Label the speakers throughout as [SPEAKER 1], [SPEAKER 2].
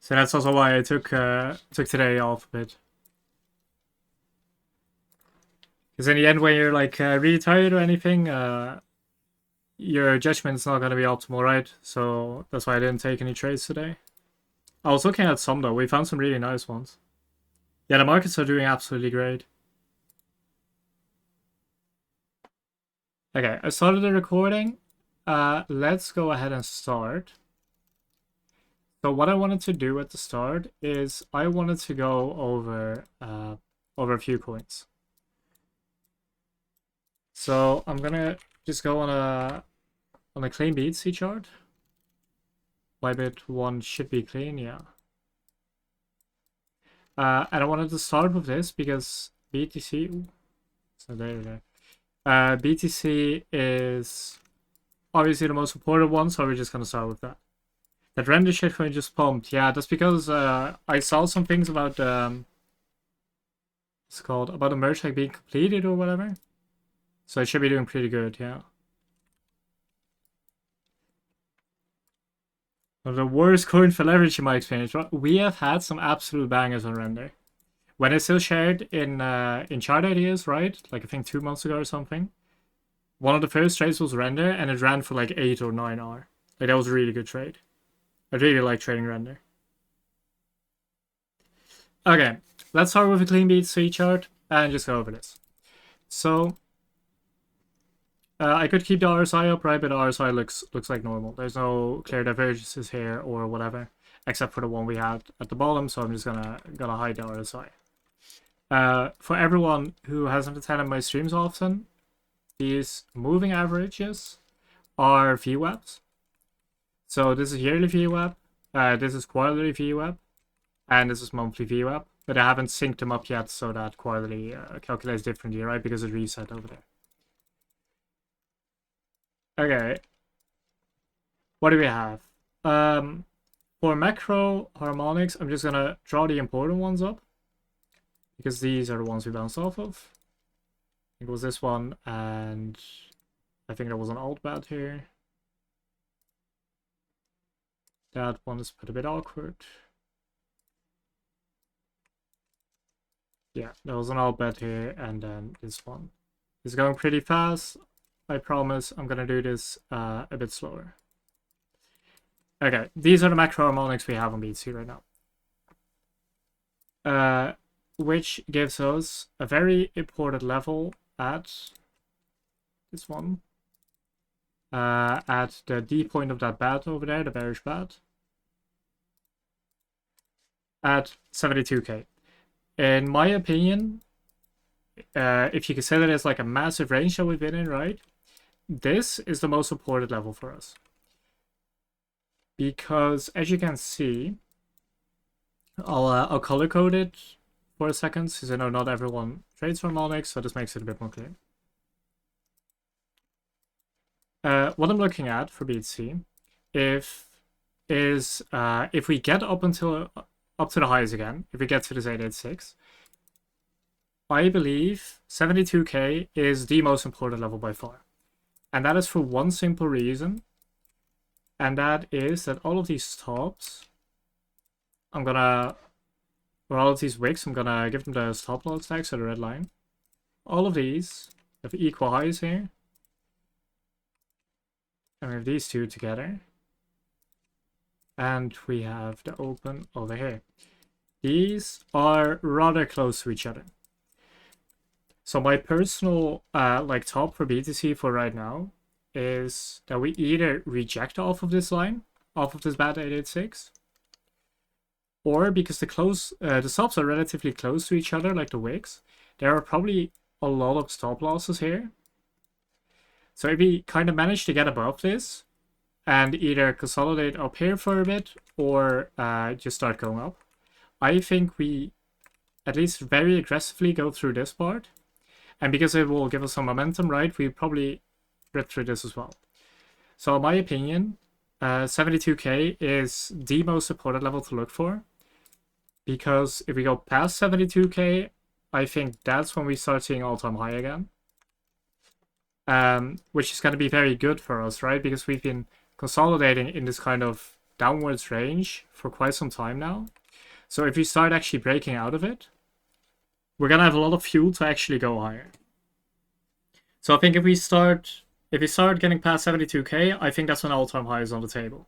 [SPEAKER 1] So that's also why I took today off a bit. Because in the end, when you're like really tired or anything, your judgment's not gonna be optimal, right? So that's why I didn't take any trades today. I was looking at some though. We found some really nice ones. Yeah, the markets are doing absolutely great. Okay, I started the recording. Let's go ahead and start. So what I wanted to do at the start is I wanted to go over over a few coins. So I'm gonna just go on a clean BTC chart. Bybit 1 should be clean, yeah. And I wanted to start with this because BTC. So there. BTC is obviously the most important one, so we're just gonna start with that. That render shitcoin just pumped. Yeah, that's because I saw some things about it's called about the merge like being completed or whatever. So it should be doing pretty good, yeah. One of the worst coin for leverage in my experience. We have had some absolute bangers on render. When I still shared in chart ideas, right? Like I think 2 months ago or something. One of the first trades was render, and it ran for like 8 or 9 hours. Like that was a really good trade. I really like trading render. Okay, let's start with a clean BTC chart and just go over this. So I could keep the RSI up, right? But the RSI looks like normal. There's no clear divergences here or whatever, except for the one we had at the bottom. So I'm just gonna hide the RSI. For everyone who hasn't attended my streams often, these moving averages are VWAPs. So this is yearly VWAP, this is quarterly VWAP, and this is monthly VWAP. But I haven't synced them up yet so that quarterly calculates differently, right? Because it reset over there. Okay. What do we have? For macro harmonics, I'm just gonna draw the important ones up because these are the ones we bounced off of. I think it was this one, and I think there was an alt bat here. That one is a bit awkward. Yeah, there was an alt bat here, and then this one. It's going pretty fast. I promise I'm gonna do this a bit slower. Okay, these are the macro harmonics we have on BTC right now. Which gives us a very important level at this one. At the D point of that bat over there, the bearish bat. At 72k. In my opinion, if you consider this like a massive range that we've been in, right? This is the most important level for us. Because as you can see, I'll color code it for a second, since I know not everyone trades harmonics, so this makes it a bit more clear. What I'm looking at for BTC, if we get up to the highs again, if we get to this 886, I believe 72k is the most important level by far. And that is for one simple reason. And that is that all of these tops, all of these wicks, I'm gonna give them the stop loss tags, so the red line. All of these have equal highs here. And we have these two together. And we have the open over here. These are rather close to each other. So my personal like top for BTC for right now is that we either reject off of this line, off of this bad 886, or because the stops are relatively close to each other, like the wicks, there are probably a lot of stop losses here. So if we kind of manage to get above this and either consolidate up here for a bit or just start going up, I think we at least very aggressively go through this part. And because it will give us some momentum, right, we probably rip through this as well. So in my opinion, 72k is the most important level to look for. Because if we go past 72k, I think that's when we start seeing all-time high again. Which is going to be very good for us, right? Because we've been consolidating in this kind of downwards range for quite some time now. So if we start actually breaking out of it, we're gonna have a lot of fuel to actually go higher. So I think if we start getting past 72k, I think that's when all-time high is on the table.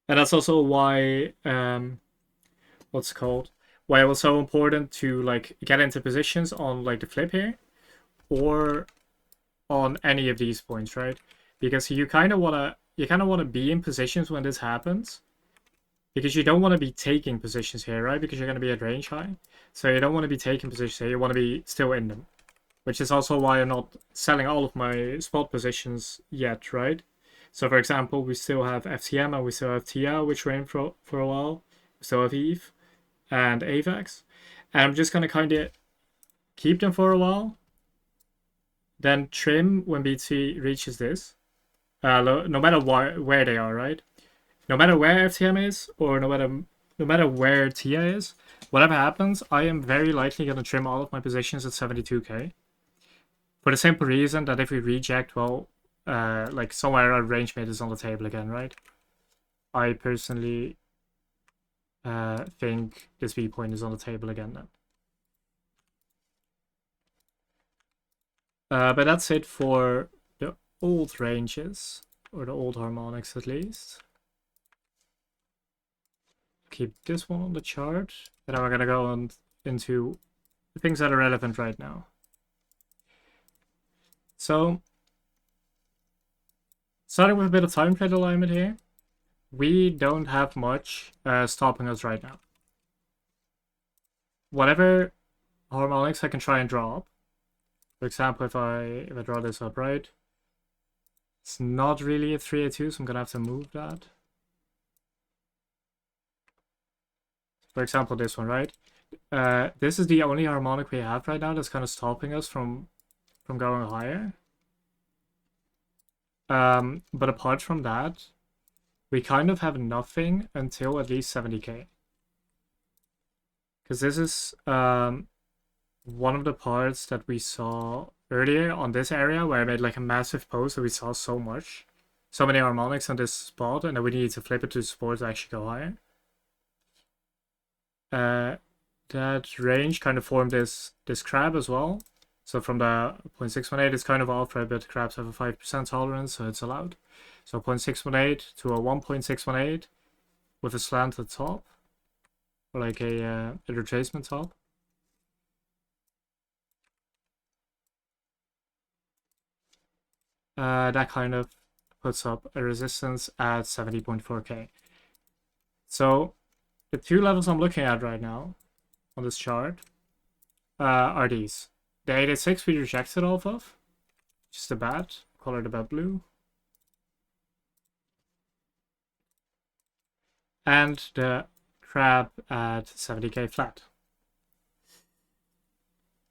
[SPEAKER 1] And that's also why what's it called? Why it was so important to like get into positions on like the flip here or on any of these points, right? Because you kind of want to be in positions when this happens, because you don't want to be taking positions here, right? Because you're going to be at range high, so you don't want to be taking positions here. You want to be still in them, which is also why I'm not selling all of my spot positions yet, right? So for example, we still have FTM and we still have TIA, which were in for a while. We still have EVE and AVAX, and I'm just going to kind of keep them for a while, then trim when BTC reaches this, no matter where they are, right? No matter where FTM is, or no matter where TIA is, whatever happens, I am very likely going to trim all of my positions at 72k. For the simple reason that if we reject, well, like somewhere around range mid is on the table again, right? I personally think this B point is on the table again then. But that's it for the old ranges, or the old harmonics at least. Keep this one on the chart, and then we're gonna go on into the things that are relevant right now. So, starting with a bit of time trade alignment here, we don't have much stopping us right now. Whatever harmonics I can try and draw up. For example, if I draw this up, right, it's not really a 382, so I'm gonna have to move that. For example, this one, right? This is the only harmonic we have right now that's kind of stopping us from going higher. But apart from that, we kind of have nothing until at least 70k. Because this is one of the parts that we saw earlier on this area where I made like a massive post that we saw so many harmonics on this spot, and then we needed to flip it to support to actually go higher. That range kind of formed this crab as well. So from the 0.618, it's kind of off, right? But crabs have a 5% tolerance, so it's allowed. So 0.618 to a 1.618 with a slant at the top, or like a retracement top. That kind of puts up a resistance at 70.4k. So the two levels I'm looking at right now on this chart are these. The 886 we rejected off of, just a bat, color the bat blue. And the crab at 70k flat.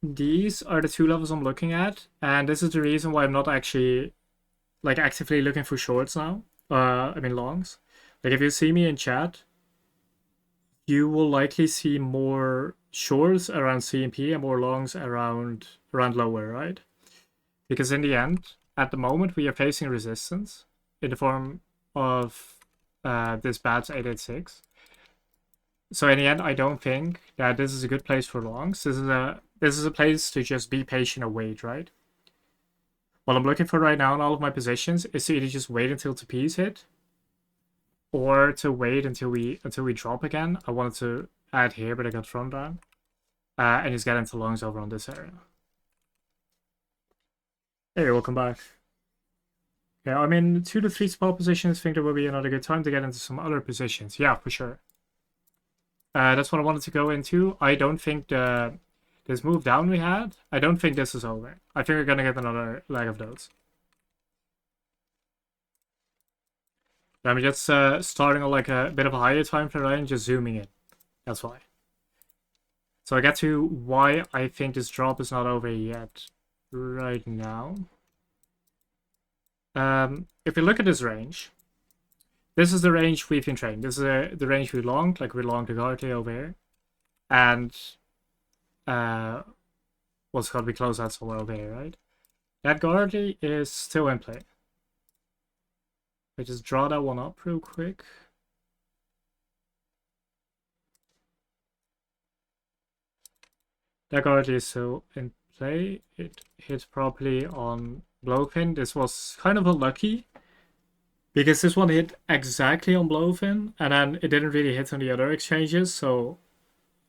[SPEAKER 1] These are the two levels I'm looking at, and this is the reason why I'm not actually like actively looking for shorts now. I mean longs. Like if you see me in chat, you will likely see more shorts around CMP and more longs around lower, right? Because in the end, at the moment, we are facing resistance in the form of this BATS 886. So in the end, I don't think that this is a good place for longs. This is a place to just be patient and wait, right? What I'm looking for right now in all of my positions is to either just wait until TPs hit, or to wait until we drop again. I wanted to add here, but I got thrown down. And just get into longs over on this area. Hey, welcome back. Yeah, I mean, 2 to 3 spot positions, I think there will be another good time to get into some other positions. Yeah, for sure. That's what I wanted to go into. I don't think this move down we had, I don't think this is over. I think we're gonna get another leg of those. I'm just starting on like a bit of a higher time frame and just zooming in. That's why. So I get to why I think this drop is not over yet right now. If we look at this range, this is the range we've been trading. This is the range we longed, like we longed the Gartley over here. And what's called, we close out somewhere over here, right? That Gartley is still in play. I just draw that one up real quick. That guard is still in play. It hit properly on Blowfin. This was kind of unlucky because this one hit exactly on Blowfin, and then it didn't really hit on the other exchanges. So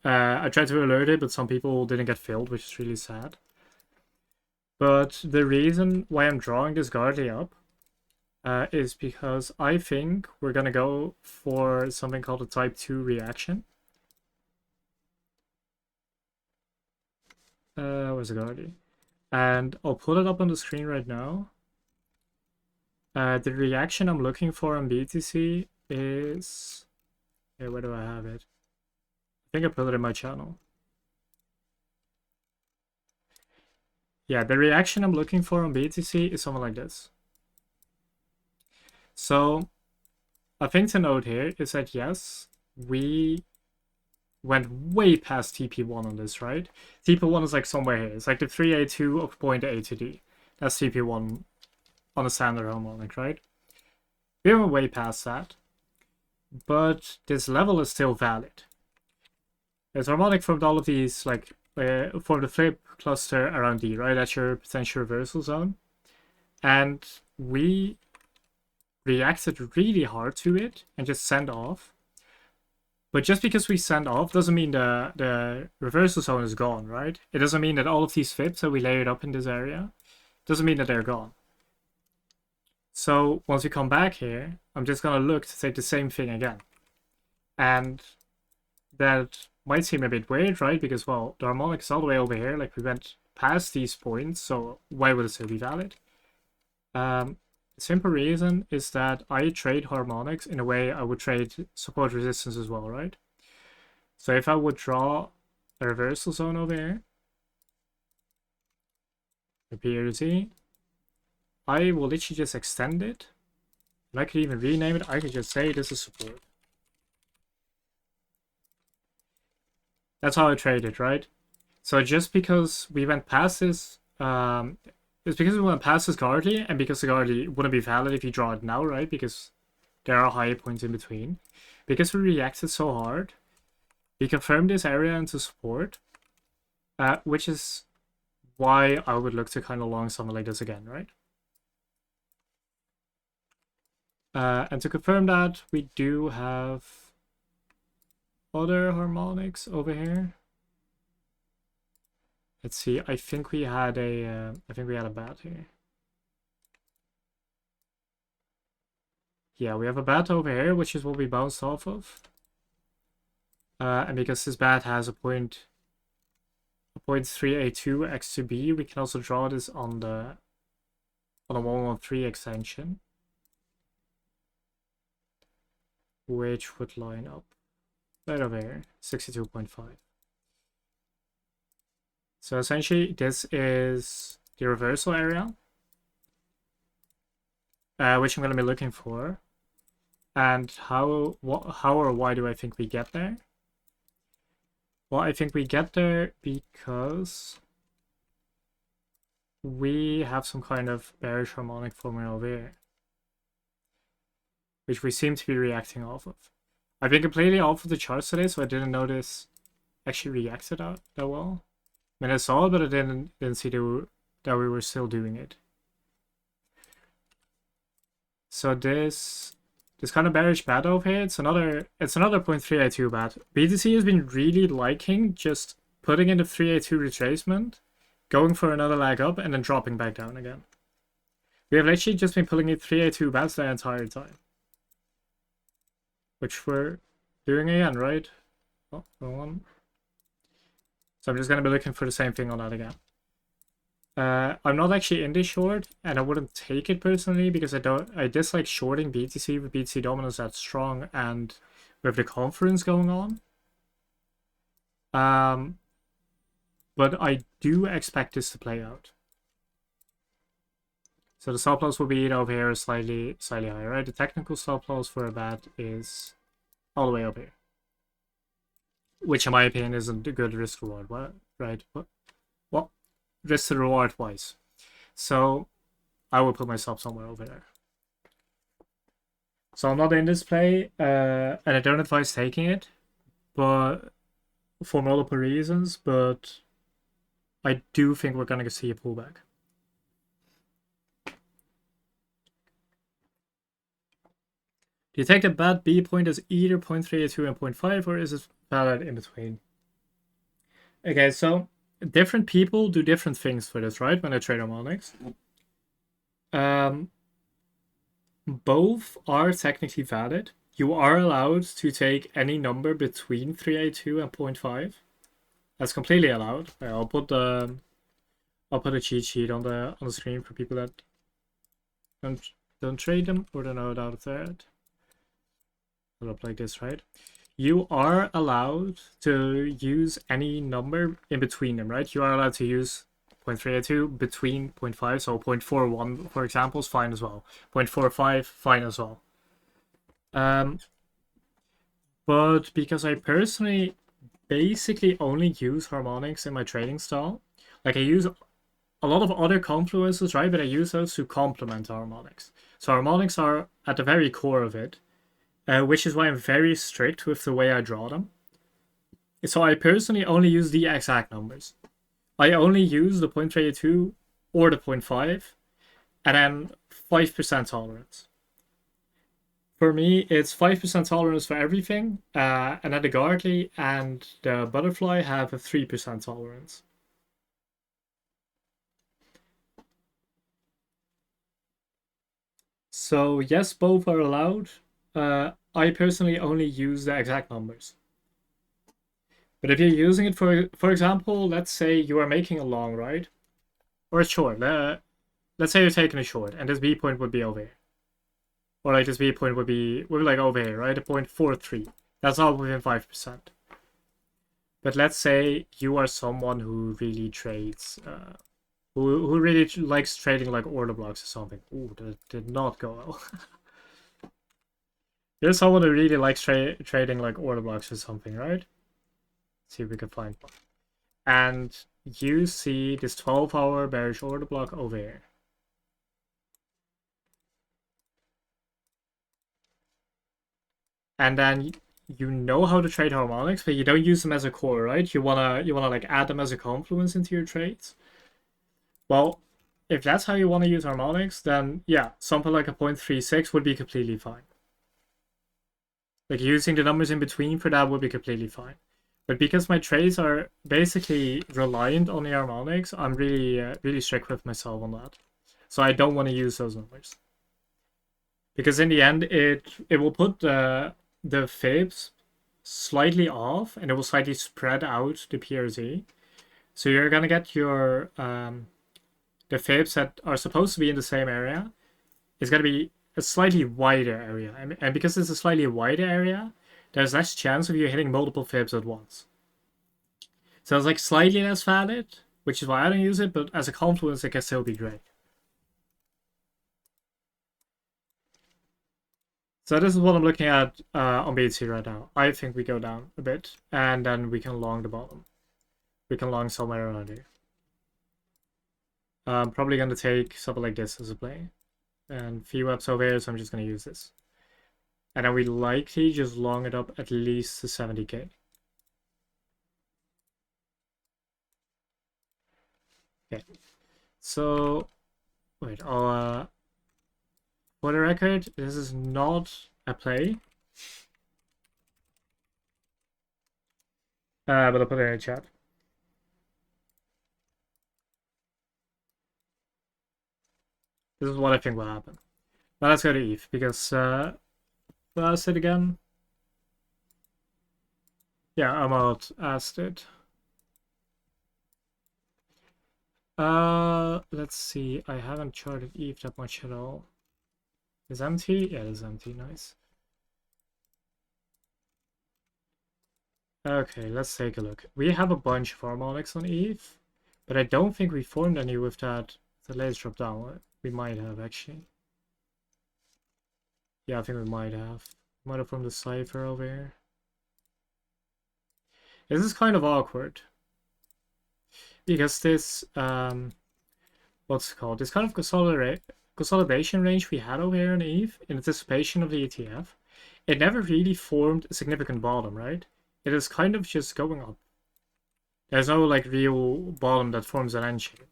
[SPEAKER 1] I tried to alert it, but some people didn't get filled, which is really sad. But the reason why I'm drawing this Guardy up is because I think we're gonna go for something called a type 2 reaction. Where's the Guardy? And I'll put it up on the screen right now. The reaction I'm looking for on BTC is... Okay, where do I have it? I think I put it in my channel. Yeah, the reaction I'm looking for on BTC is something like this. So, a thing to note here is that yes, we went way past TP1 on this, right? TP1 is like somewhere here. It's like the 3A2 of point A to D. That's TP1 on a standard harmonic, right? We went way past that. But this level is still valid. It's harmonic from all of these, like, from the flip cluster around D, right? That's your potential reversal zone. And we reacted really hard to it and just sent off. But just because we send off doesn't mean the reversal zone is gone, right? It doesn't mean that all of these flips that we layered up in this area doesn't mean that they're gone. So once we come back here, I'm just gonna look to take the same thing again. And that might seem a bit weird, right? Because, well, the harmonic is all the way over here, like we went past these points, so why would it still be valid? The simple reason is that I trade harmonics in a way I would trade support resistance as well, right? So if I would draw a reversal zone over here, appear to see, I will literally just extend it. And I could even rename it. I could just say this is support. That's how I trade it, right? So just because we went past this, it's because we went past this Guardy, and because the Guardy wouldn't be valid if you draw it now, right? Because there are higher points in between. Because we reacted so hard, we confirmed this area into support, which is why I would look to kind of long something like this again, right? And to confirm that, we do have other harmonics over here. Let's see. I think we had a bat here. Yeah, we have a bat over here, which is what we bounced off of. And because this bat has a 0.3A2 x to b, we can also draw this on the 113 extension, which would line up right over here, 62.5. So essentially, this is the reversal area, which I'm going to be looking for. And how or why do I think we get there? Well, I think we get there because we have some kind of bearish harmonic forming over here, which we seem to be reacting off of. I've been completely off of the charts today, so I didn't notice actually reacted out that well. I mean, I saw it, but I didn't see that we were still doing it. So this kind of bearish bat over here, it's another 0.3A2 bat. BTC has been really liking just putting in the 3A2 retracement, going for another leg up, and then dropping back down again. We have literally just been pulling in 3A2 bats the entire time, which we're doing again, right? Oh, wrong one. So I'm just going to be looking for the same thing on that again. I'm not actually in this short, and I wouldn't take it personally because I dislike shorting BTC with BTC dominance that strong and with the conference going on. But I do expect this to play out. So the stop loss will be over here slightly higher, right? The technical stop loss for a bat is all the way up here, which in my opinion isn't a good risk reward, right? What risk to reward wise? So I will put myself somewhere over there. So I'm not in this play, and I don't advise taking it, but for multiple reasons, but I do think we're gonna see a pullback. Do you take the bad B point as either 0.382 and 0.5, or is it valid in between? Okay, so different people do different things for this, right? When they trade harmonics. Both are technically valid. You are allowed to take any number between 382 and 0.5. That's completely allowed. I'll put a cheat sheet on the screen for people that don't trade them or don't know about that. It'll look like this, right? You are allowed to use any number in between them, right? You are allowed to use 0.382 between 0.5, so 0.41, for example, is fine as well. 0.45, fine as well. But because I personally basically only use harmonics in my trading style, like I use a lot of other confluences, right? But I use those to complement harmonics. So harmonics are at the very core of it, which is why I'm very strict with the way I draw them. So I personally only use the exact numbers. I only use the 0.32 or the 0.5, and then 5% tolerance. For me, it's 5% tolerance for everything, and then the Gartley and the Butterfly have a 3% tolerance. So yes, both are allowed. I personally only use the exact numbers. But if you're using it for example, let's say you are making a long, right? Or a short. Let's say you're taking a short, and this B point would be over here. Or like this B point would be like over here, right? A 0.43. That's all within 5%. But let's say you are someone who really trades, who really likes trading like order blocks or something. Ooh, that did not go well. You're someone who really likes trading like order blocks or something, right? Let's see if we can find one. And you see this 12-hour bearish order block over here. And then you know how to trade harmonics, but you don't use them as a core, right? You wanna like add them as a confluence into your trades. Well, if that's how you want to use harmonics, then yeah, something like a 0.36 would be completely fine. Like using the numbers in between for that would be completely fine. But because my trades are basically reliant on the harmonics, I'm really strict with myself on that. So I don't want to use those numbers. Because in the end, it will put the fibs slightly off, and it will slightly spread out the PRZ. So you're gonna get your the fibs that are supposed to be in the same area is gonna be a slightly wider area, and because it's a slightly wider area, there's less chance of you hitting multiple fibs at once. So it's like slightly less valid, which is why I don't use it, but as a confluence, it can still be great. So this is what I'm looking at on BTC right now. I think we go down a bit, and then we can long the bottom. We can long somewhere around here. I'm probably going to take something like this as a play. And VWAP's over here, so I'm just going to use this. And then we likely just long it up at least to 70k. Okay. So, wait, for the record, this is not a play. But I'll put it in the chat. This is what I think will happen. Now let's go to ETH, because, asked it again. Yeah, Amount asked it. Let's see. I haven't charted ETH that much at all. Is empty? Yeah, it is empty. Nice. Okay, let's take a look. We have a bunch of harmonics on ETH, but I don't think we formed any with that. The latest drop down. We might have actually. Yeah, I think we might have. Might have formed the cipher over here. This is kind of awkward because this what's it called? This kind of consolidation range we had over here on ETH in anticipation of the ETF, it never really formed a significant bottom, right? It is kind of just going up. There's no like real bottom that forms an N shape.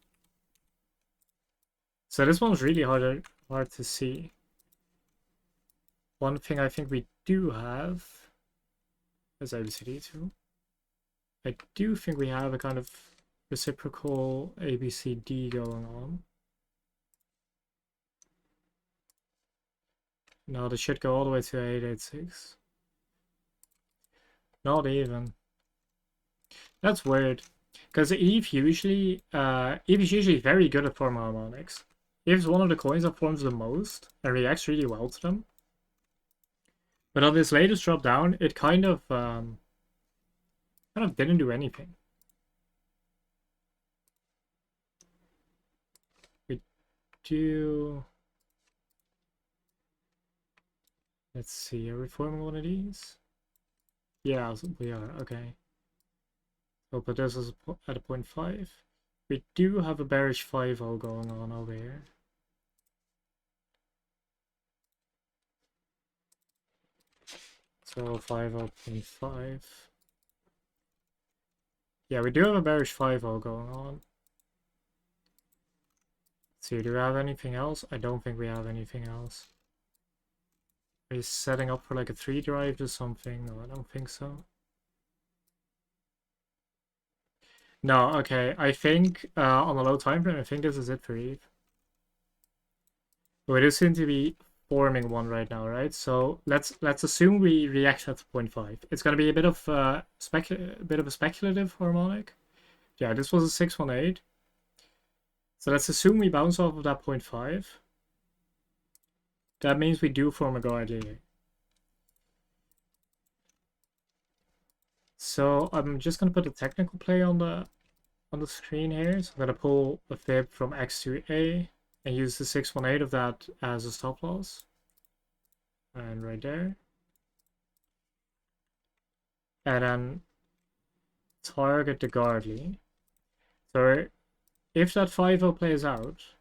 [SPEAKER 1] So this one's really hard to see. One thing I think we do have is ABCD2. I do think we have a kind of reciprocal ABCD going on. No, this should go all the way to 886. Not even. That's weird. Because ETH is usually very good at forming harmonics. ETH is one of the coins that forms the most and reacts really well to them. But on this latest drop down, it kind of didn't do anything. We do. Let's see, are we forming one of these? Yeah, we are, okay. We'll put this as at a 0.5. We do have a bearish 5-0 going on over here. So 5-0.5. Yeah, we do have a bearish 5-0 going on. Let's see, do we have anything else? I don't think we have anything else. Are you setting up for like a 3 drive or something? No, I don't think so. No, okay. I think on the low time frame, I think this is it for ETH. We do seem to be forming one right now, right? So let's assume we react at 0.5. It's gonna be a bit of a speculative harmonic. Yeah, this was a 618. So let's assume we bounce off of that 0.5. That means we do form a guardian. So I'm just gonna put a technical play on the screen here. So I'm gonna pull a fib from X to A and use the 618 of that as a stop loss. And right there. And then target the Gardley. So if that 5-0 plays out,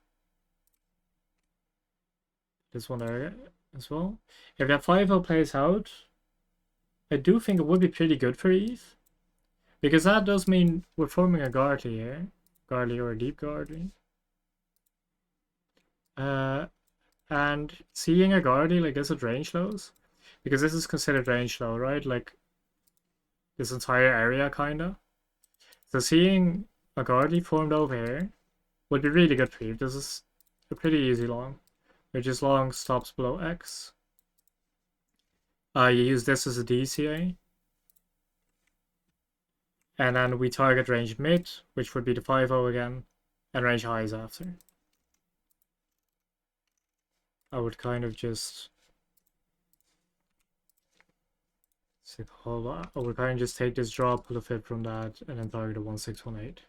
[SPEAKER 1] this one there as well. If that 5-0 plays out, I do think it would be pretty good for ETH. Because that does mean we're forming a Gardley here. Gardley or a deep Gardley. And seeing a Gardley like this at range lows, because this is considered range low, right? Like this entire area kinda. So seeing a Gardley formed over here would be really good for ETH. This is a pretty easy long, which is long stops below X. You use this as a DCA. And then we target range mid, which would be the 5-0 again, and range highs after. I would kind of just... Hold on. I would kind of just take this draw, pull a fib from that, and then target a 1618.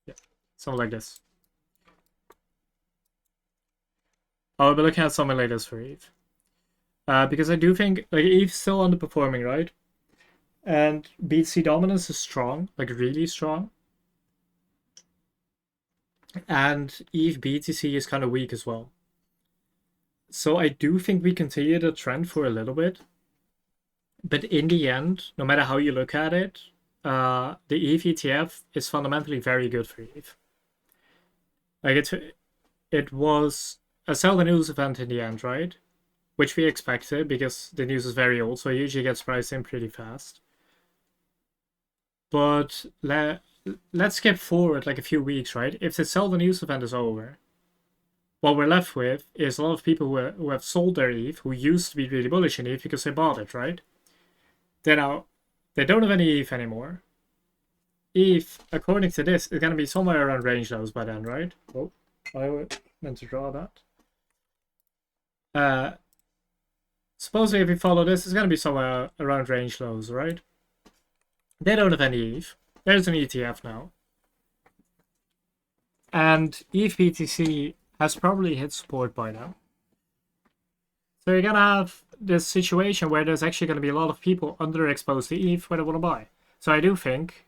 [SPEAKER 1] Yeah, something like this. I'll be looking at something like this for ETH. Because I do think, like, ETH's still underperforming, right? And BTC dominance is strong, like really strong. And ETH BTC is kind of weak as well. So I do think we continue the trend for a little bit. But in the end, no matter how you look at it, the ETH ETF is fundamentally very good for ETH. Like it was a sell the news event in the end, right? Which we expected because the news is very old, so it usually gets priced in pretty fast. But let's skip forward like a few weeks, right? If the sell the news event is over, what we're left with is a lot of people who have sold their ETH, who used to be really bullish in ETH because they bought it, right? They don't have any ETH anymore. ETH, according to this, is going to be somewhere around range lows by then, right? Oh, I meant to draw that. Supposedly, if we follow this, it's going to be somewhere around range lows, right? They don't have any ETH. There's an ETF now. And ETH BTC has probably hit support by now. So you're going to have this situation where there's actually going to be a lot of people underexposed to ETH where they want to buy. So I do think,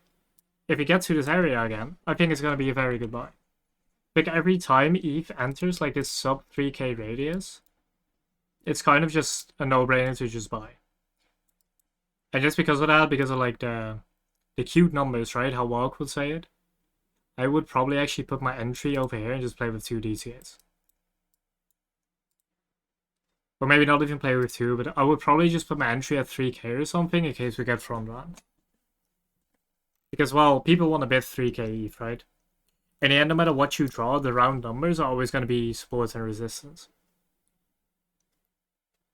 [SPEAKER 1] if we get to this area again, I think it's going to be a very good buy. like every time ETH enters like this sub 3k radius, it's kind of just a no-brainer to just buy. And just because of that, because of like the cute numbers, right? How Walk would say it, I would probably actually put my entry over here and just play with 2 DTAs. Or maybe not even play with 2, but I would probably just put my entry at 3k or something in case we get front run. Because, well, people want to bet 3k ETH, right? In the end, no matter what you draw, the round numbers are always going to be support and resistance.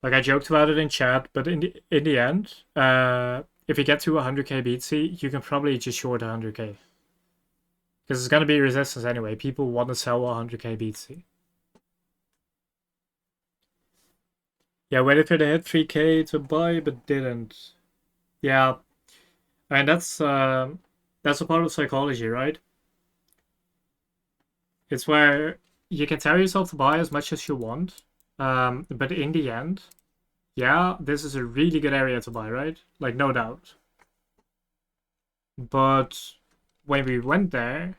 [SPEAKER 1] Like, I joked about it in chat, but in the end, if you get to 100k BTC, you can probably just short 100k. Because it's going to be resistance anyway. People want to sell 100k BTC. Yeah, waited for the hit 3k to buy, but didn't. Yeah. I mean, that's a part of psychology, right? It's where you can tell yourself to buy as much as you want, but in the end, yeah, this is a really good area to buy, right? Like, no doubt. But when we went there,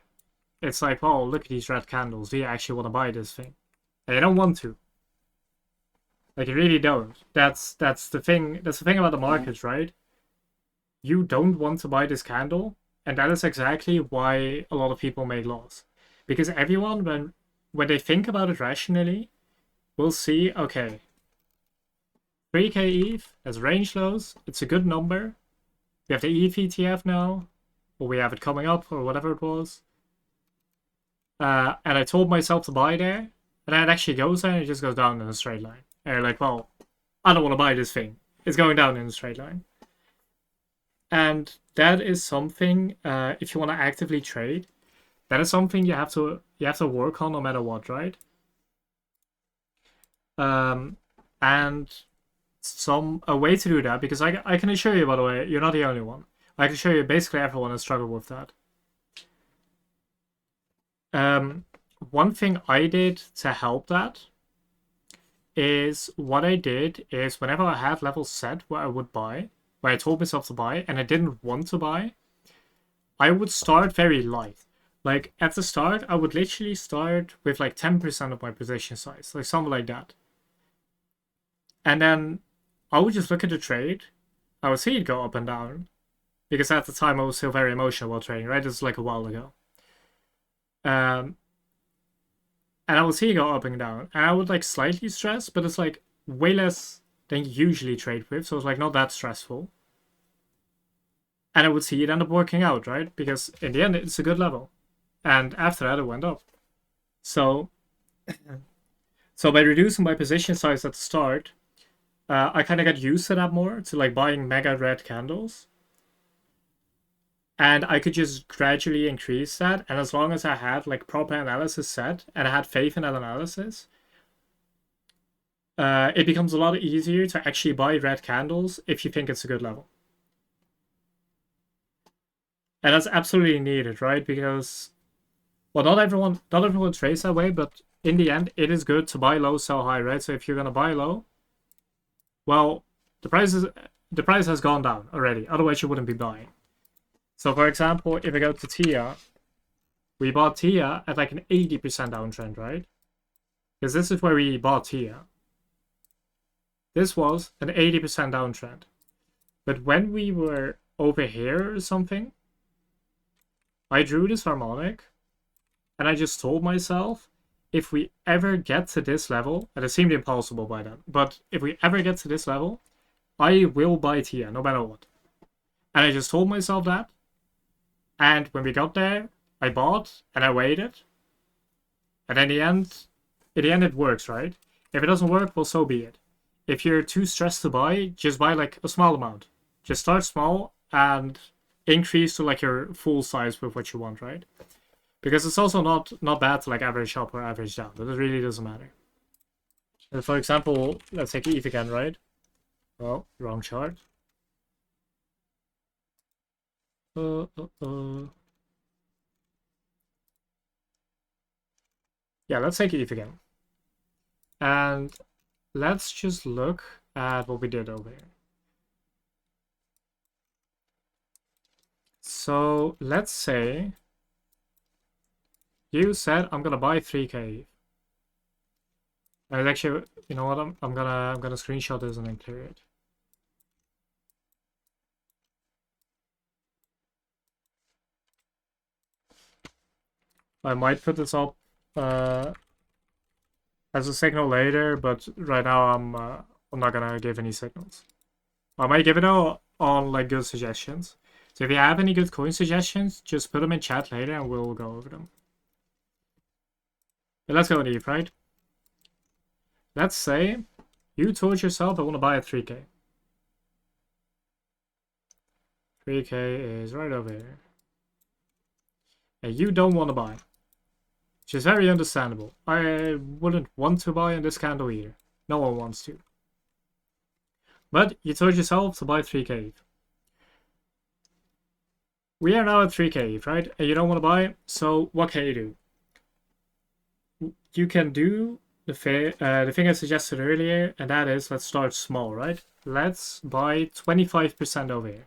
[SPEAKER 1] it's like, oh, look at these red candles. Do you actually want to buy this thing? And you don't want to. Like, you really don't. That's the thing. That's the thing about the markets, right? You don't want to buy this candle, and that is exactly why a lot of people make loss. Because everyone, when they think about it rationally, will see, okay, 3k ETH as range lows, it's a good number. We have the ETH ETF now, or we have it coming up, or whatever it was. And I told myself to buy there, and then it actually goes there and it just goes down in a straight line. And you're like, well, I don't want to buy this thing. It's going down in a straight line. And that is something, if you want to actively trade, that is something you have to work on no matter what, right? And a way to do that, because I can assure you, by the way, you're not the only one. I can assure you basically everyone has struggled with that. One thing I did to help that is what I did is whenever I had levels set where I would buy, where I told myself to buy and I didn't want to buy, I would start very light. Like at the start, I would literally start with like 10% of my position size, like something like that. And then I would just look at the trade. I would see it go up and down. Because at the time I was still very emotional while trading, right? This is like a while ago. And I would see it go up and down. And I would like slightly stress, but it's like way less than you usually trade with. So it's like not that stressful. And I would see it end up working out, right? Because in the end, it's a good level. And after that, it went up. So by reducing my position size at the start, I kind of got used to that more, to like buying mega red candles. And I could just gradually increase that. And as long as I had like proper analysis set and I had faith in that analysis, it becomes a lot easier to actually buy red candles if you think it's a good level. And that's absolutely needed, right? Because, well, not everyone trades that way, but in the end, it is good to buy low, sell high, right? So if you're gonna buy low, well, the price has gone down already. Otherwise, you wouldn't be buying. So, for example, if I go to TIA, we bought TIA at like an 80% downtrend, right? Because this is where we bought TIA. This was an 80% downtrend. But when we were over here or something, I drew this harmonic, and I just told myself, if we ever get to this level, and it seemed impossible by then, but if we ever get to this level, I will buy TIA, no matter what. And I just told myself that, and when we got there, I bought, and I waited, and in the end, it works, right? If it doesn't work, well, so be it. If you're too stressed to buy, just buy like a small amount. Just start small and increase to like your full size with what you want, right? Because it's also not bad to like average up or average down, but it really doesn't matter. And for example, let's take ETH again, right? Oh, wrong chart. Yeah, let's take ETH again. And let's just look at what we did over here. So let's say You said I'm gonna buy 3K. And actually, you know what? I'm gonna screenshot this and then clear it. I might put this up as a signal later, but right now I'm not gonna give any signals. I might give it out on like good suggestions. So if you have any good coin suggestions, just put them in chat later and we'll go over them. But let's go on Eve, right? Let's say you told yourself I want to buy at 3K. 3K is right over here. And you don't want to buy. Which is very understandable. I wouldn't want to buy in this candle either. No one wants to. But you told yourself to buy 3K. We are now at 3K, right? And you don't want to buy, so what can you do? You can do the thing I suggested earlier, and that is, let's start small, right? Let's buy 25% over here.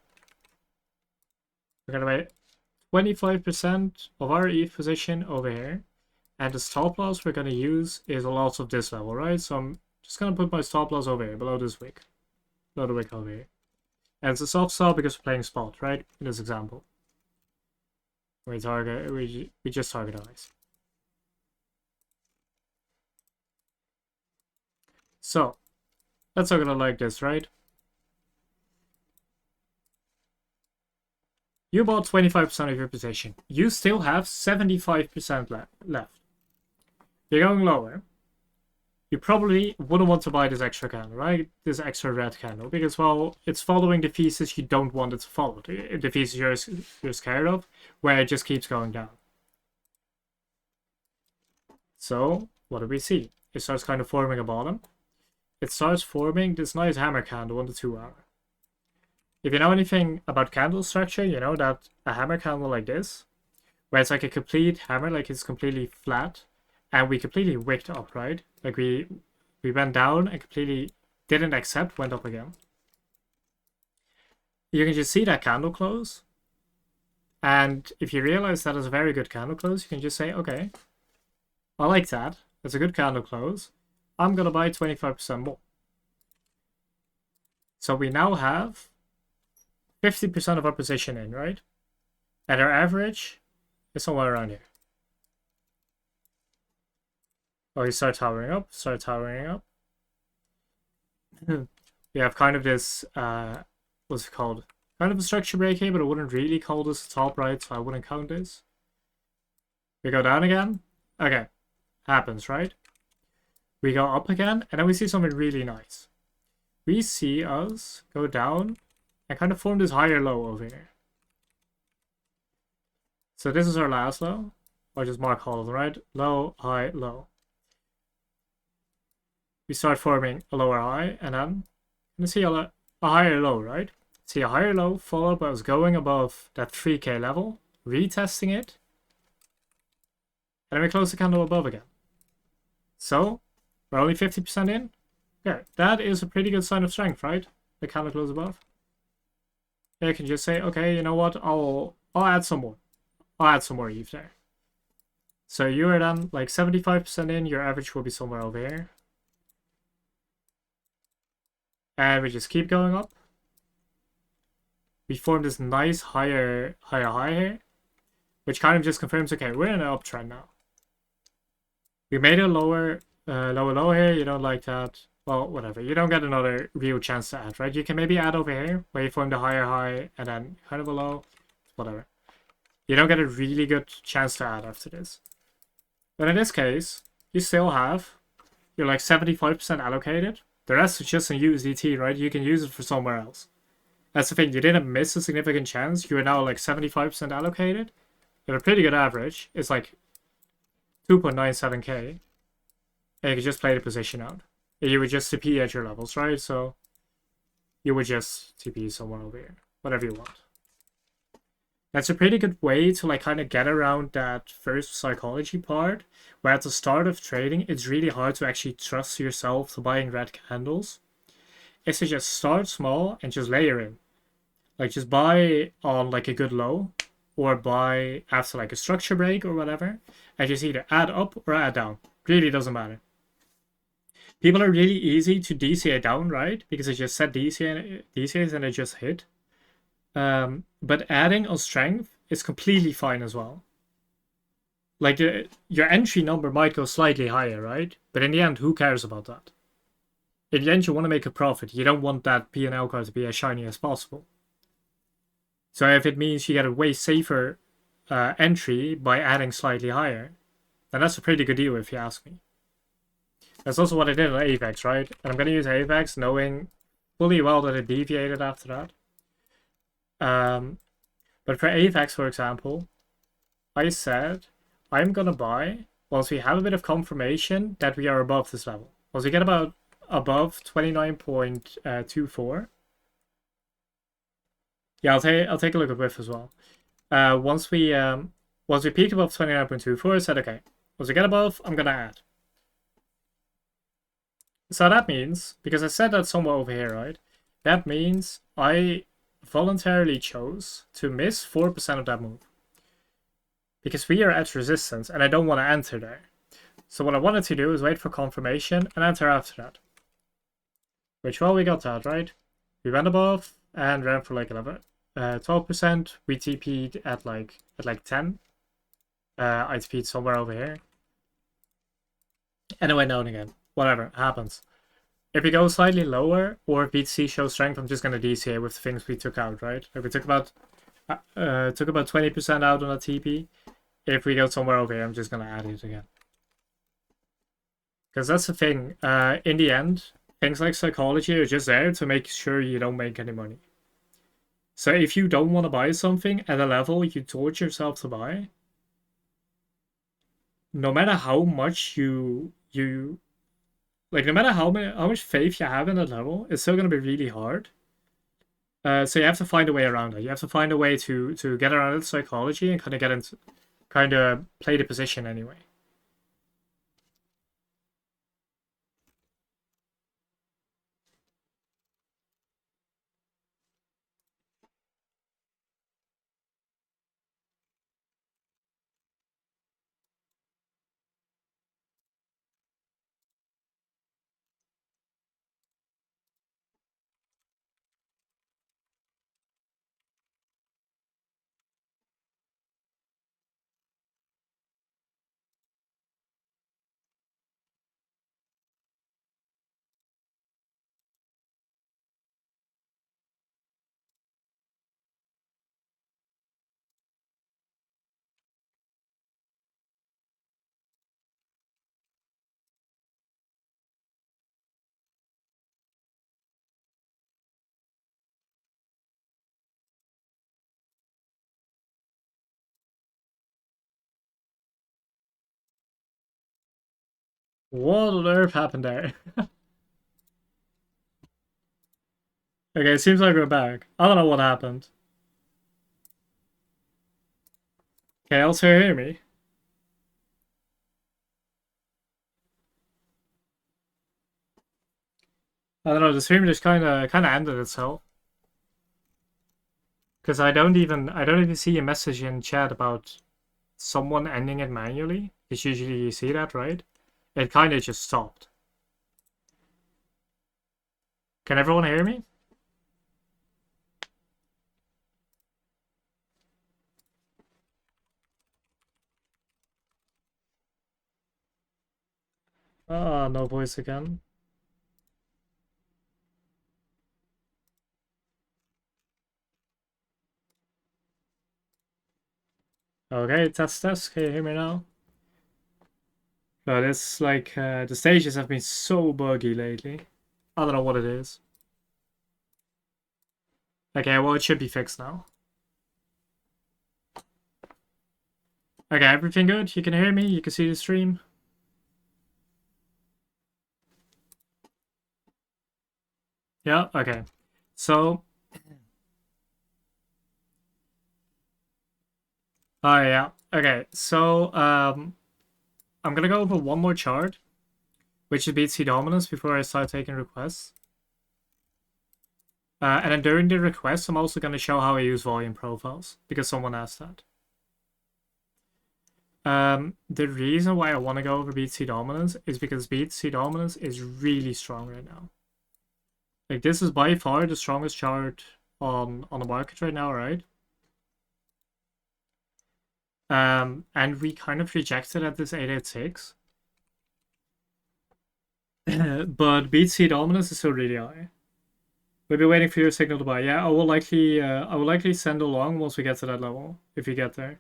[SPEAKER 1] We're gonna buy 25% of our ETH position over here. And the stop loss we're gonna use is a loss of this level, right? So I'm just gonna put my stop loss over here, below this wick. Below the wick over here. And it's a soft sell because we're playing spot, right? In this example. We just target eyes. So let's look at it like this, right? You bought 25% of your position. You still have 75% left. You're going lower. You probably wouldn't want to buy this extra candle, right? This extra red candle, because, well, it's following the thesis you don't want it to follow. The thesis you're scared of, where it just keeps going down. So, what do we see? It starts kind of forming a bottom. It starts forming this nice hammer candle on the 2 hour. If you know anything about candle structure, you know that a hammer candle like this, where it's like a complete hammer, like it's completely flat, and we completely wicked up, right? Like we went down and completely didn't accept, went up again. You can just see that candle close. And if you realize that is a very good candle close, you can just say, okay, I like that. It's a good candle close. I'm going to buy 25% more. So we now have 50% of our position in, right? And our average is somewhere around here. Oh, you start towering up, We have kind of this, what's it called? Kind of a structure break here, but I wouldn't really call this a top, right? So I wouldn't count this. We go down again. Okay, happens, right? We go up again, and then we see something really nice. We see us go down and kind of form this higher low over here. So this is our last low. Or just mark all of them, right? Low, high, low. We start forming a lower high, and then you see a higher low, right? See a higher low followed by us going above that 3K level, retesting it, and then we close the candle above again. So we're only 50% in. Yeah, that is a pretty good sign of strength, right? The candle close above. Yeah, you can just say, okay, you know what? I'll add some more. I'll add some more ETH there. So you are then like 75% in. Your average will be somewhere over here. And we just keep going up. We form this nice higher high here, which kind of just confirms, okay, we're in an uptrend now. We made a lower low here. You don't like that. Well, whatever. You don't get another real chance to add, right? You can maybe add over here, where you form the higher high and then kind of a low. Whatever. You don't get a really good chance to add after this. But in this case, you still have, you're like 75% allocated. The rest is just in USDT, right? You can use it for somewhere else. That's the thing. You didn't miss a significant chance. You are now like 75% allocated. At a pretty good average. It's like 2.97k. And you can just play the position out. And you would just TP at your levels, right? So you would just TP somewhere over here. Whatever you want. That's a pretty good way to like kind of get around that first psychology part, where at the start of trading, it's really hard to actually trust yourself to buying red candles. Is to just start small and just layer in. Like just buy on like a good low, or buy after like a structure break or whatever, and just either add up or add down. Really doesn't matter. People are really easy to DCA down, right? Because they just set DCAs and they just hit. But adding on strength is completely fine as well. Like your entry number might go slightly higher, right? But in the end, who cares about that? In the end, you want to make a profit. You don't want that P&L card to be as shiny as possible. So if it means you get a way safer entry by adding slightly higher, then that's a pretty good deal if you ask me. That's also what I did on AVEX, right? And I'm going to use AVEX knowing fully well that it deviated after that. But for AVEX, for example, I said I'm going to buy once we have a bit of confirmation that we are above this level. Once we get about above 29.24. Yeah, I'll take a look at WIF as well. Once we peak above 29.24, I said okay. Once we get above, I'm gonna add. So that means, because I said that somewhere over here, right? That means I voluntarily chose to miss 4% of that move. Because we are at resistance and I don't want to enter there. So what I wanted to do is wait for confirmation and enter after that. Which, well, we got that, right? We went above and ran for like 12%. We TP'd at like 10. I TP'd somewhere over here. And it went down again. Whatever, happens. If we go slightly lower, or if BTC shows strength, I'm just gonna DCA with the things we took out, right? Like we took about 20% out on a TP. If we go somewhere over here, I'm just gonna add it again. Because that's the thing. In the end, things like psychology are just there to make sure you don't make any money. So if you don't want to buy something at a level you taught yourself to buy, no matter how much no matter how much faith you have in that level, it's still gonna be really hard. So you have to find a way around it. You have to find a way to get around the psychology and kind of play the position anyway. What on earth happened there? Okay, it seems like we're back. I don't know what happened. Okay, also hear me? I don't know, the stream just kinda ended itself. Because I don't even see a message in chat about someone ending it manually. Because usually you see that, right? It kinda just stopped. Can everyone hear me? Ah, no voice again. Okay, test. Can you hear me now? But it's like the stages have been so buggy lately. I don't know what it is. Okay, well, it should be fixed now. Okay, everything good? You can hear me? You can see the stream? Yeah, okay. So... Oh, yeah. Okay, so I'm gonna go over one more chart, which is BTC dominance, before I start taking requests. And then during the request, I'm also going to show how I use volume profiles, because someone asked that. The reason why I want to go over BTC dominance is because BTC dominance is really strong right now. Like, this is by far the strongest chart on the market right now, right? And we kind of rejected at this 886. But BTC dominance is still really high. We'll be waiting for your signal to buy. Yeah, I will likely send along once we get to that level, if we get there.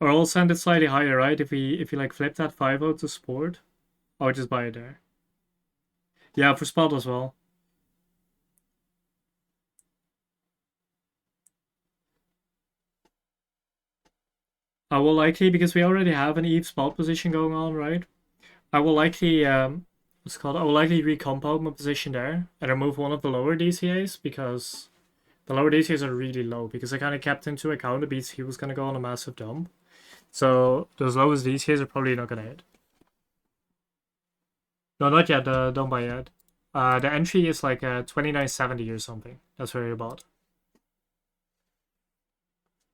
[SPEAKER 1] Or I'll send it slightly higher, right? If we like flip that 5-0 to support, I'll just buy it there. Yeah, for spot as well. I will likely, because we already have an EVE spot position going on, right? I will likely what's it called? I will likely recompound my position there and remove one of the lower DCAs, because the lower DCAs are really low, because I kind of kept into account the BTC was going to go on a massive dump. So those lowest DCAs are probably not going to hit. No, not yet. Don't buy yet. The entry is like 2970 or something. That's where you bought.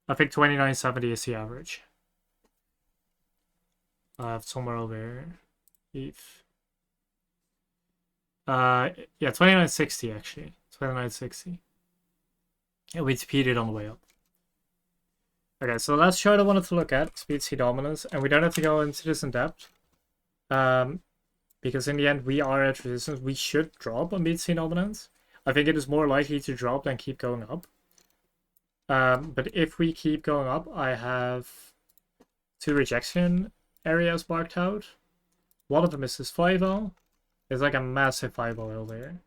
[SPEAKER 1] I think 2970 is the average. I have somewhere over here. ETH. Yeah, 2960 actually. 2960. Yeah, we repeated on the way up. Okay, so the last chart I wanted to look at is BTC dominance, and we don't have to go into this in depth. Because in the end, we are at resistance. We should drop on BTC dominance. I think it is more likely to drop than keep going up. But if we keep going up, I have 2 rejection areas marked out. One of them is this 5-0. There's like a massive 5-0 over here.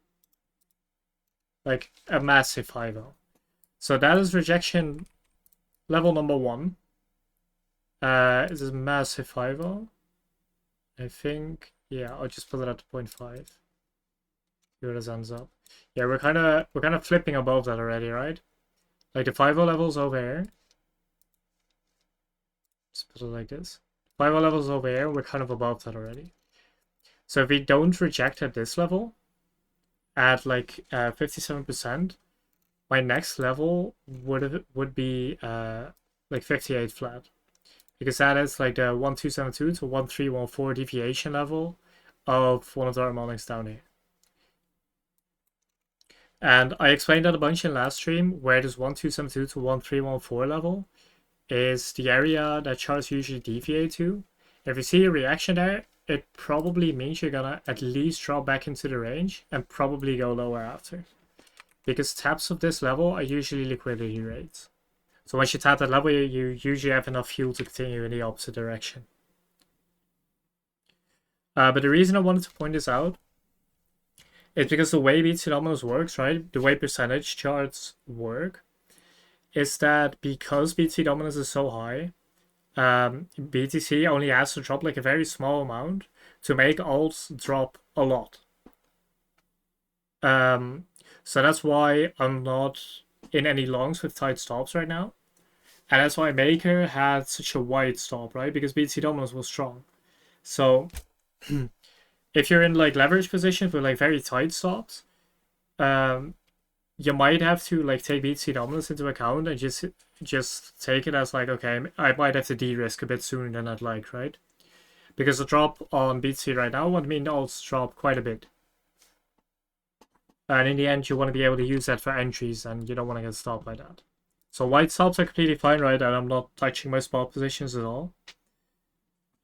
[SPEAKER 1] Like a massive 5-0. So that is rejection level number 1. Is this massive 5-0? I think, yeah, I'll just put it at 0.5. See where this ends up. Yeah, we're kind of flipping above that already, right? Like the 5-0 levels over here. Just put it like this. 5-0 levels over here, we're kind of above that already. So if we don't reject at this level, at like 57%, my next level would be like 58 flat, because that is like the 1272 to 1314 deviation level of one of the harmonics down here. And I explained that a bunch in last stream, where this 1272 to 1314 level is the area that charts usually deviate to. If you see a reaction there, it probably means you're gonna at least drop back into the range and probably go lower after. Because taps of this level are usually liquidity rates. So once you tap that level, you usually have enough fuel to continue in the opposite direction. But the reason I wanted to point this out is because the way BTC dominance works, right? The way percentage charts work is that because BTC dominance is so high, BTC only has to drop like a very small amount to make alts drop a lot. So that's why I'm not in any longs with tight stops right now. And that's why Maker had such a wide stop, right? Because BTC dominance was strong. So if you're in like leverage positions with like very tight stops, you might have to like take BTC dominance into account and just take it as like, okay, I might have to de-risk a bit sooner than I'd like, right? Because the drop on BTC right now would mean the alts drop quite a bit. And in the end, you want to be able to use that for entries, and you don't want to get stopped by that. So white stops are completely fine, right? And I'm not touching my spot positions at all.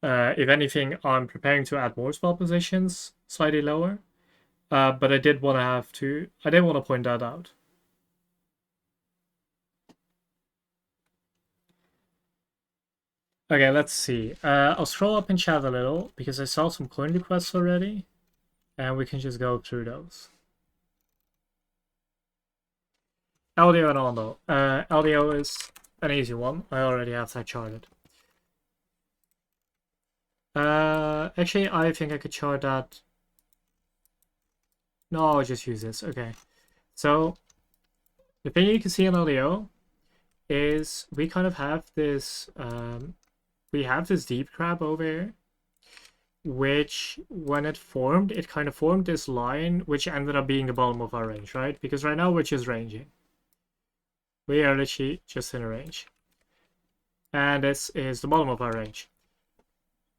[SPEAKER 1] If anything, I'm preparing to add more spot positions, slightly lower. But I did want to point that out. Okay, let's see. I'll scroll up in chat a little because I saw some coin requests already, and we can just go through those. LDO and Ondo. LDO is an easy one. I already have that charted. Actually, I think I could chart that. No, I'll just use this. Okay. So, the thing you can see in LDO is we kind of have this, we have this deep crab over here. which when it formed, it kind of formed this line, which ended up being the bottom of our range, right? Because right now we're just ranging. We are literally just in a range. And this is the bottom of our range.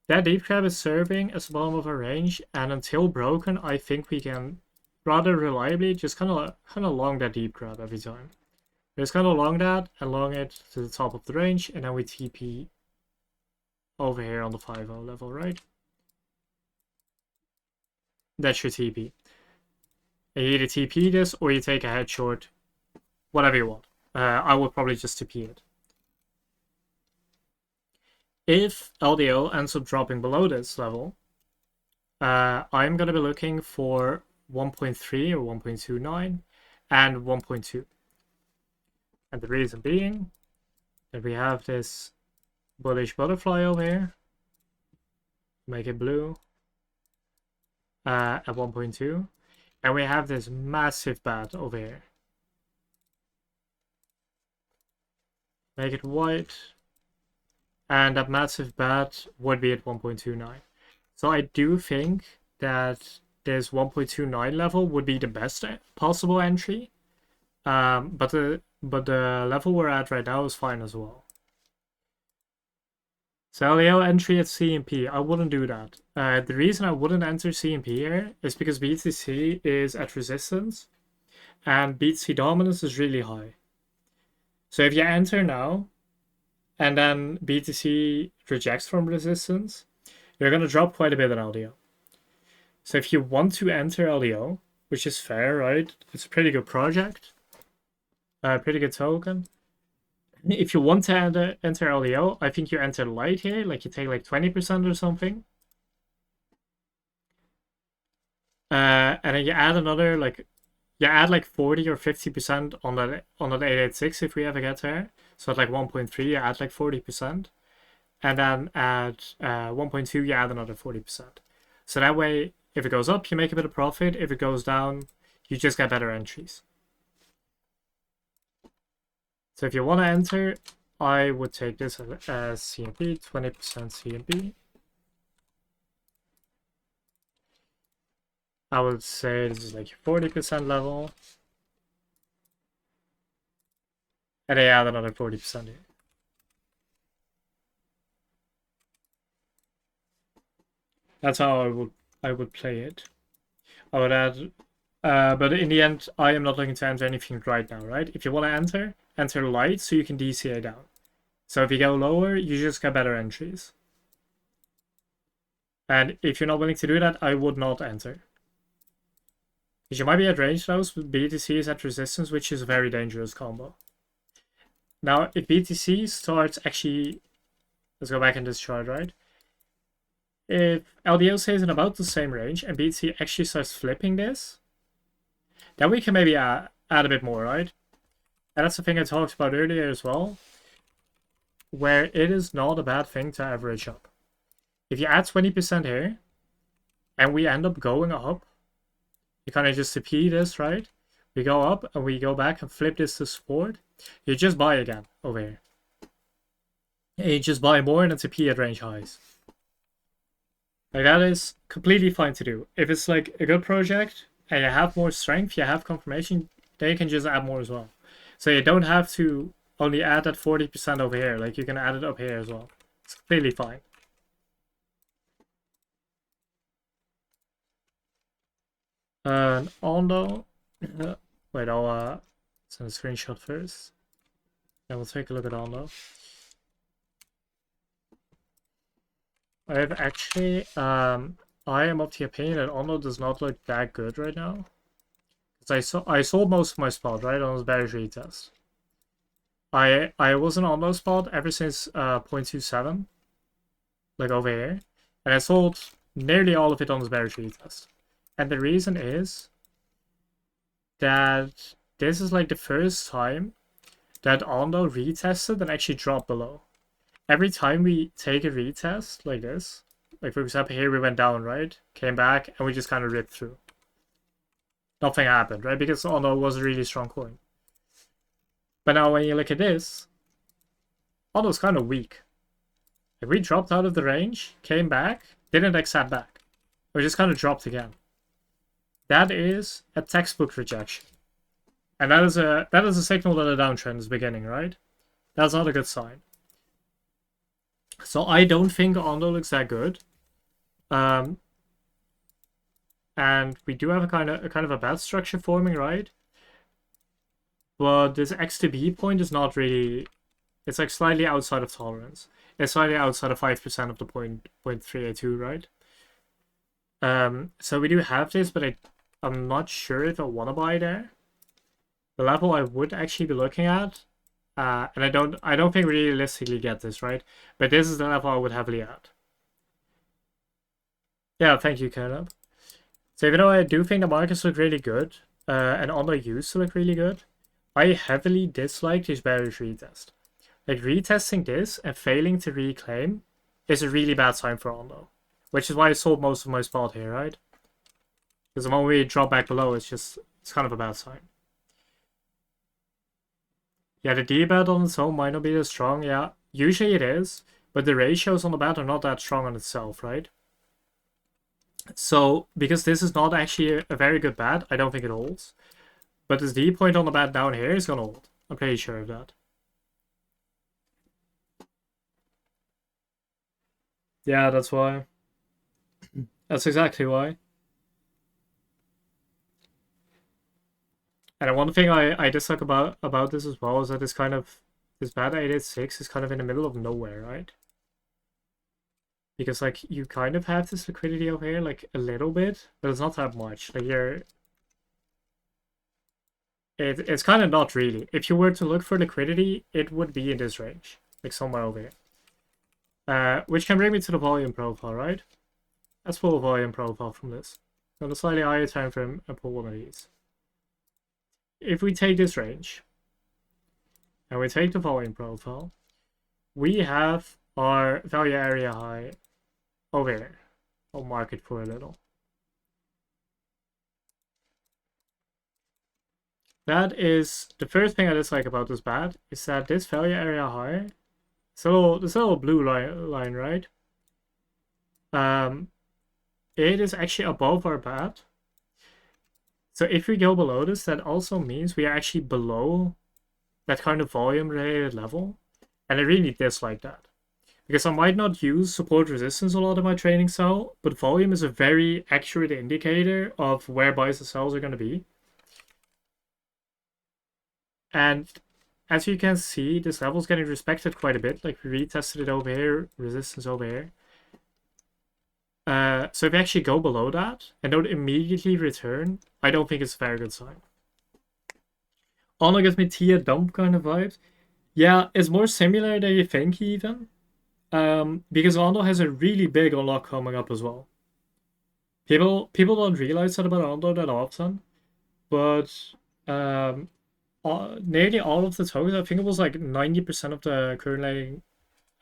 [SPEAKER 1] That deep crab is serving as the bottom of our range, and until broken, I think we can rather reliably just kind of long that deep crab every time. We just kind of long that and long it to the top of the range, and then we TP over here on the 5-0 level, right? That's your TP. And you either TP this or you take a head short, whatever you want. I would probably just TP it. If LDO ends up dropping below this level, I'm going to be looking for 1.3 or 1.29 and 1.2. And the reason being that we have this bullish butterfly over here. Make it blue at 1.2. And we have this massive bat over here. Make it white. And that massive bat would be at 1.29. So I do think that this 1.29 level would be the best possible entry. But the level we're at right now is fine as well. So LDO entry at CMP, I wouldn't do that. The reason I wouldn't enter CMP here is because BTC is at resistance and BTC dominance is really high. So if you enter now and then BTC rejects from resistance, you're going to drop quite a bit in LDO. So if you want to enter LDO, which is fair, right? It's a pretty good project, pretty good token. If you want to enter LDO, I think you enter light here, like you take like 20% or something. And then you add another, like, you add like 40 or 50% on that 886 if we ever get there. So at like 1.3, you add like 40%. And then at 1.2, you add another 40%. So that way, if it goes up, you make a bit of profit. If it goes down, you just get better entries. So if you want to enter, I would take this as CMP, 20% CMP. I would say this is like your 40% level. And I add another 40% here. That's how I would play it. I would add, but in the end, I am not looking to enter anything right now, right? If you want to enter light so you can DCA down. So if you go lower, you just get better entries. And if you're not willing to do that, I would not enter. Because you might be at range though, but BTC is at resistance, which is a very dangerous combo. Now, if BTC starts actually, let's go back in this chart, right? If LDO stays in about the same range and BTC actually starts flipping this, then we can maybe add a bit more, right? And that's the thing I talked about earlier as well, where it is not a bad thing to average up. If you add 20% here, and we end up going up, you kind of just TP this, right? We go up, and we go back and flip this to support. You just buy again over here. And you just buy more and then TP at range highs. Like, that is completely fine to do. If it's like a good project, and you have more strength, you have confirmation, then you can just add more as well. So you don't have to only add that 40% over here. Like, you can add it up here as well. It's completely fine. Ondo. Wait, I'll send a screenshot first. And we'll take a look at Ondo. I have actually, I am of the opinion that Ondo does not look that good right now. Because I sold most of my spot, right, on this bearish retest. I was in Ondo spot ever since 0.27, like over here, and I sold nearly all of it on this bearish retest. And the reason is that this is like the first time that Ondo retested and actually dropped below. Every time we take a retest like this, like for example here we went down, right? Came back and we just kind of ripped through. Nothing happened, right? Because Ondo was a really strong coin. But now when you look at this, Ondo's kind of weak. Like we dropped out of the range, came back, didn't accept back, or just kind of dropped again. That is a textbook rejection. And that is a signal that a downtrend is beginning, right? That's not a good sign. So I don't think Ondo looks that good. And we do have a kind of a bad structure forming, right? But this X to B point is not really, it's like slightly outside of tolerance. It's slightly outside of 5% of the 0.382, right? So we do have this, but I'm not sure if I want to buy there. The level I would actually be looking at, and I don't think we realistically get this, right? But this is the level I would heavily add. Yeah, thank you, Caleb. So even though I do think the markets look really good, and Ondo used to look really good, I heavily dislike this bearish retest. Like, retesting this and failing to reclaim is a really bad sign for Ondo. Which is why I sold most of my spot here, right? Because the moment we drop back below, it's kind of a bad sign. Yeah, the D-bet on its own might not be as strong, yeah. Usually it is, but the ratios on the bet are not that strong on itself, right? So, because this is not actually a very good bet, I don't think it holds. But this D point on the bet down here is gonna hold. I'm pretty sure of that. Yeah, that's why. That's exactly why. And one thing I dislike about this as well is that this bet 886 is kind of in the middle of nowhere, right? Because like you kind of have this liquidity over here, like a little bit, but it's not that much. Like it's kind of not really. If you were to look for liquidity, it would be in this range, like somewhere over here. Which can bring me to the volume profile, right? Let's pull a volume profile from this. On a slightly higher time frame and pull one of these. If we take this range and we take the volume profile, we have our value area high over here. I'll mark it for a little. That is the first thing I dislike about this bat, is that this value area high, so this little blue line, right? It is actually above our bat. So if we go below this, that also means we are actually below that kind of volume related level. And I really dislike that. Because I might not use support resistance a lot in my trading style, but volume is a very accurate indicator of where buys and sells are going to be. And as you can see, this level is getting respected quite a bit. Like, we retested it over here, resistance over here. So if we actually go below that and don't immediately return, I don't think it's a very good sign. Ondo gives me Tia dump kind of vibes. Yeah, it's more similar than you think even. Because Ondo has a really big unlock coming up as well. People don't realize that about Ondo that often, but nearly all of the tokens, I think it was like 90% of the currently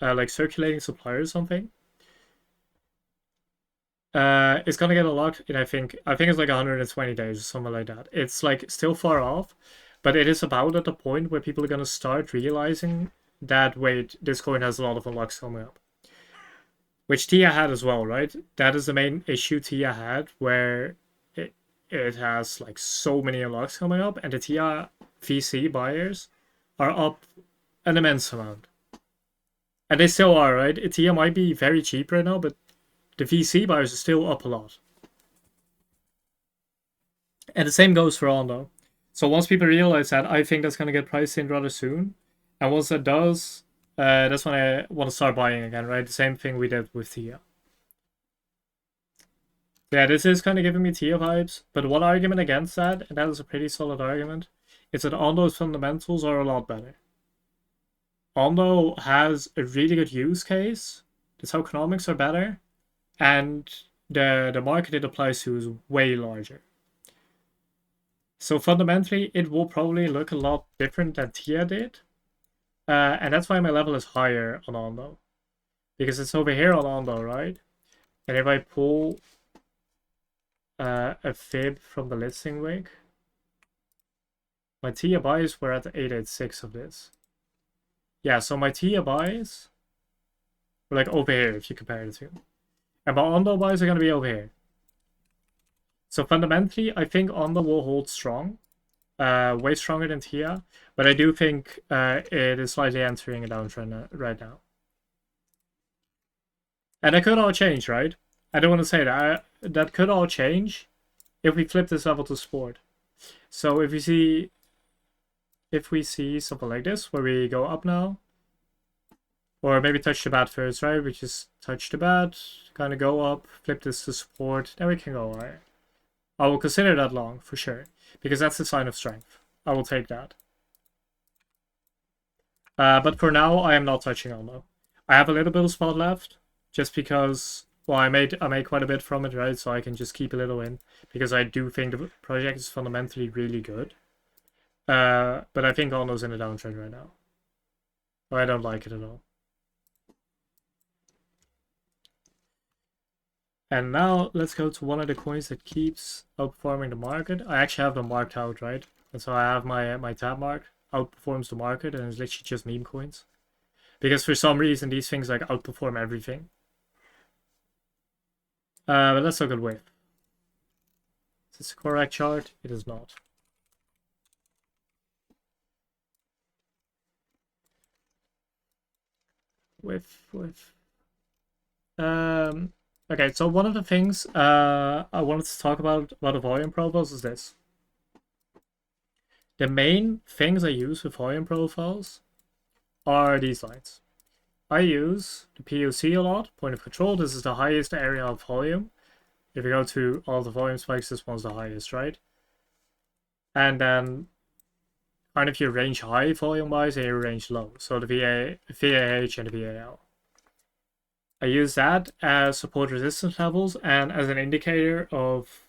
[SPEAKER 1] like circulating supply or something, it's gonna get unlocked in I think it's like 120 days or something like that. It's like still far off, but it is about at the point where people are gonna start realizing that, wait, this coin has a lot of unlocks coming up. Which Tia had as well, right? That is the main issue Tia had, where it has like so many unlocks coming up, and the Tia VC buyers are up an immense amount. And they still are, right? Tia might be very cheap right now, but the VC buyers are still up a lot. And the same goes for Ondo. So once people realize that, I think that's going to get priced in rather soon. And once that does, that's when I want to start buying again, right? The same thing we did with Tia. Yeah, this is kind of giving me Tia vibes. But one argument against that, and that is a pretty solid argument, is that Ondo's fundamentals are a lot better. Ondo has a really good use case. The tokenomics are better. And the market it applies to is way larger. So fundamentally, it will probably look a lot different than Tia did. And that's why my level is higher on Ondo. Because it's over here on Ondo, right? And if I pull a fib from the listing wig, my Tia buys were at 886 of this. Yeah, so my Tia buys were like over here if you compare the two. And my Ondo buys are going to be over here. So fundamentally, I think Ondo will hold strong. Way stronger than Tia. But I do think it is slightly entering a downtrend right now. And that could all change, right? I don't want to say that. That could all change if we flip this level to sport. So if we see something like this, where we go up now, or maybe touch the bat first, right? We just touch the bat, kind of go up, flip this to support, then we can go higher. I will consider that long, for sure, because that's a sign of strength. I will take that. But for now, I am not touching Ondo. I have a little bit of spot left, just because, well, I made quite a bit from it, right? So I can just keep a little in, because I do think the project is fundamentally really good. But I think Ondo's in a downtrend right now. I don't like it at all. And now let's go to one of the coins that keeps outperforming the market. I actually have them marked out, right? And so I have my tab mark, outperforms the market, and it's literally just meme coins. Because for some reason these things like outperform everything. But let's look at WIF. Is this a correct chart? It is not. WIF. Okay, so one of the things I wanted to talk about the volume profiles is this. The main things I use with volume profiles are these lines. I use the POC a lot, point of control. This is the highest area of volume. If you go to all the volume spikes, this one's the highest, right? And then kind of your range high volume-wise and your range low. So the VAH and the VAL. I use that as support resistance levels and as an indicator of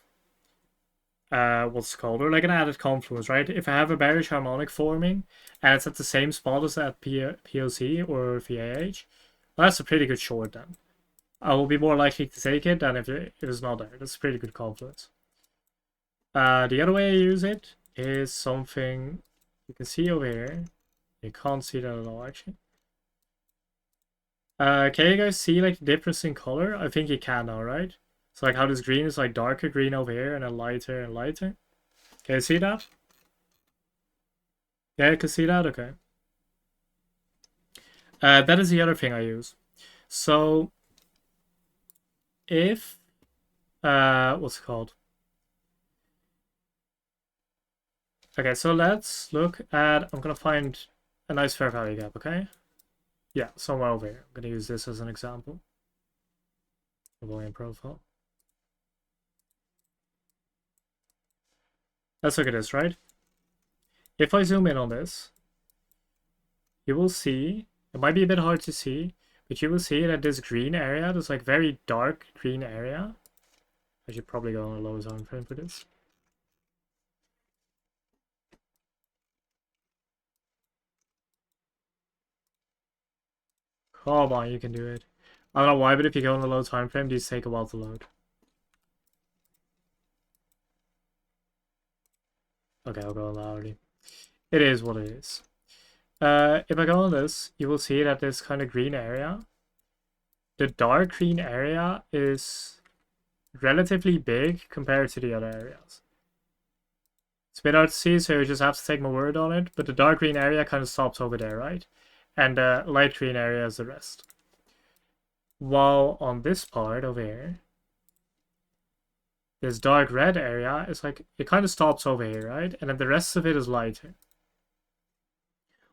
[SPEAKER 1] what's called, or like an added confluence, right? If I have a bearish harmonic forming and it's at the same spot as that POC or VAH, well, that's a pretty good short then. I will be more likely to take it than if it is not there. That's a pretty good confluence. The other way I use it is something you can see over here. You can't see that at all, actually. Can you guys see like the difference in color? I think you can now, right? So like how this green is like darker green over here and then lighter and lighter. Can you see that? Yeah, you can see that? Okay. That is the other thing I use. So if what's it called? Okay, so let's look at, I'm gonna find a nice fair value gap, okay? Yeah, somewhere over here. I'm gonna use this as an example. The volume profile. Let's look at this, right? If I zoom in on this, you will see, it might be a bit hard to see, but you will see that this green area, this like very dark green area, I should probably go on a lower time frame for this. Come on, you can do it. I don't know why, but if you go on a low time frame, these take a while to load. Okay, I'll go on hourly. It is what it is. If I go on this, you will see that this kind of green area, the dark green area is relatively big compared to the other areas. It's a bit hard to see, so you just have to take my word on it, but the dark green area kind of stops over there, right? And the light green area is the rest. While on this part over here, this dark red area is like, it kind of stops over here, right? And then the rest of it is lighter.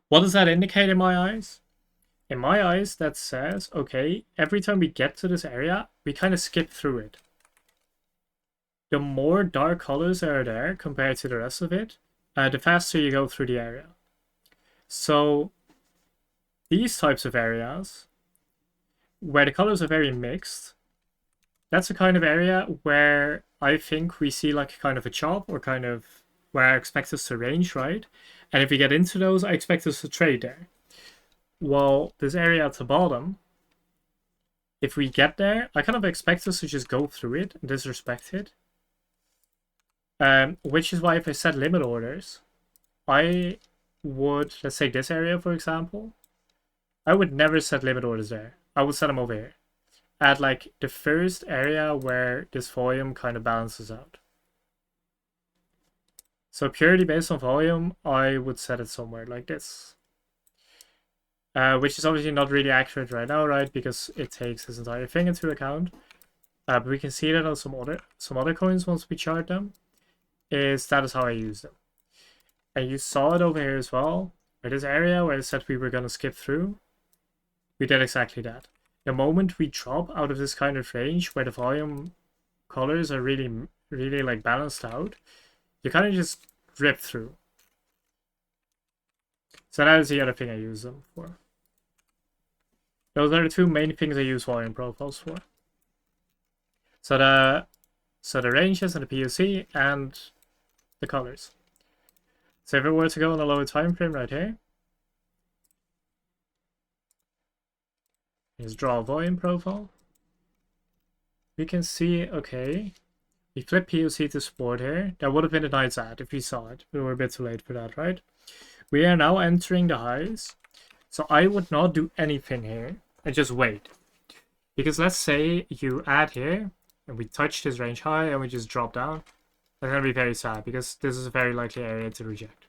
[SPEAKER 1] What does that indicate in my eyes? In my eyes, that says, okay, every time we get to this area, we kind of skip through it. The more dark colors that are there compared to the rest of it, the faster you go through the area. So these types of areas, where the colors are very mixed, that's a kind of area where I think we see like kind of a chop, or kind of where I expect us to range, right? And if we get into those, I expect us to trade there. Well, this area at the bottom, if we get there, I kind of expect us to just go through it and disrespect it. Which is why if I set limit orders, I would, let's say this area, for example, I would never set limit orders there. I would set them over here. at like the first area where this volume kind of balances out. So purely based on volume, I would set it somewhere like this. Which is obviously not really accurate right now, right? Because it takes this entire thing into account. But we can see that on some other coins once we chart them. That is how I use them. And you saw it over here as well. Where this area where I said we were gonna skip through, we did exactly that. The moment we drop out of this kind of range where the volume colors are really like balanced out, you kind of just rip through. So that is the other thing I use them for. Those are the two main things I use volume profiles for. So the ranges and the POC and the colors. So if it were to go on a lower time frame right here, just draw a volume profile. We can see, okay, we flip POC to sport here. That would have been a nice ad if we saw it. We were a bit too late for that, right? We are now entering the highs. So I would not do anything here and just wait. Because let's say you add here and we touch this range high and we just drop down. That's going to be very sad because this is a very likely area to reject.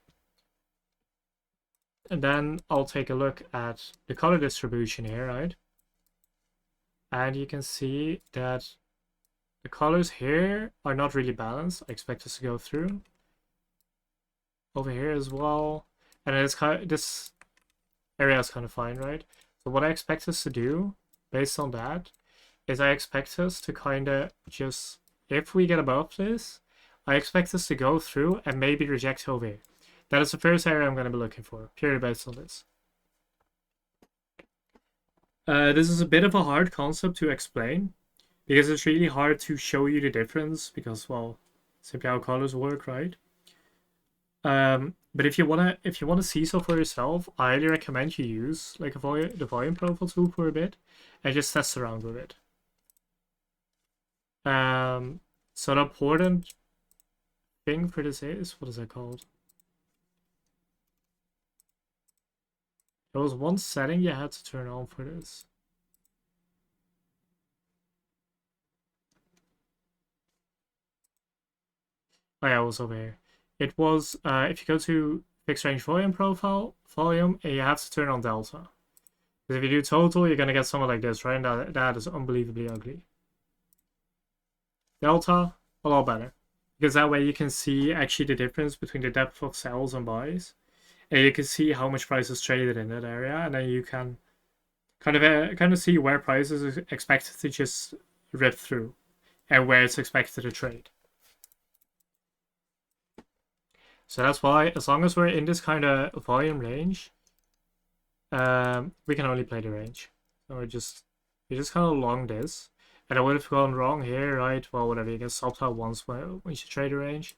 [SPEAKER 1] And then I'll take a look at the color distribution here, right? And you can see that the colors here are not really balanced. I expect us to go through. Over here as well. And it's kind of, this area is kind of fine, right? So what I expect us to do, based on that, is I expect us to kind of just, if we get above this, I expect us to go through and maybe reject over here. That is the first area I'm going to be looking for, purely based on this. This is a bit of a hard concept to explain, because it's really hard to show you the difference, because, well, simply how colors work, right? But if you wanna see so for yourself, I highly recommend you use like the volume profile tool for a bit and just test around with it. So the important thing for this is, what is that called? There was one setting you had to turn on for this. Oh yeah, it was over here. It was, if you go to fixed range volume profile, volume, and you have to turn on delta. Because if you do total, you're going to get something like this, right? And that is unbelievably ugly. Delta, a lot better. Because that way you can see actually the difference between the depth of sells and buys. And you can see how much price is traded in that area. And then you can kind of see where prices are expected to just rip through. And where it's expected to trade. So that's why, as long as we're in this kind of volume range, we can only play the range. So we just kind of long this. And I would have gone wrong here, right? Well, whatever, you can stop out once when you trade a range.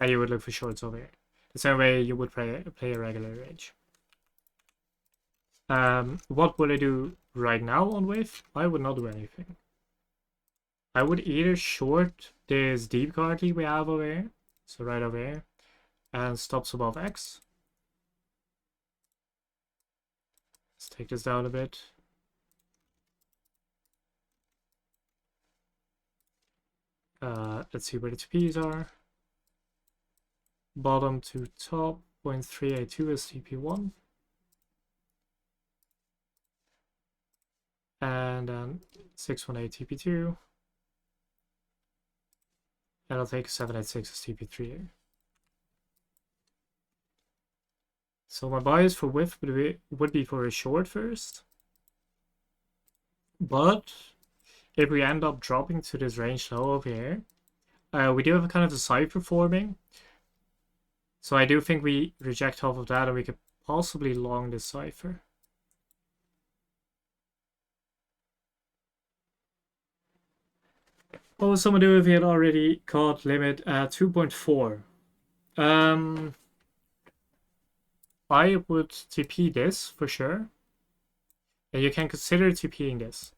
[SPEAKER 1] And you would look for shorts over here. The same way you would play a regular range. What would I do right now on wave? I would not do anything. I would either short this deep currently we have over here. So right over here. And stops above X. Let's take this down a bit. Let's see where the TPs are. Bottom to top, 0.382 is TP1. And then 618 TP2. And I'll take 786 as TP3. So my bias for width would be for a short first. But if we end up dropping to this range low over here, we do have a kind of a cipher forming. So I do think we reject half of that and we could possibly long this cipher. What would someone do if he had already caught limit at 2.4? I would TP this for sure. And you can consider TPing this.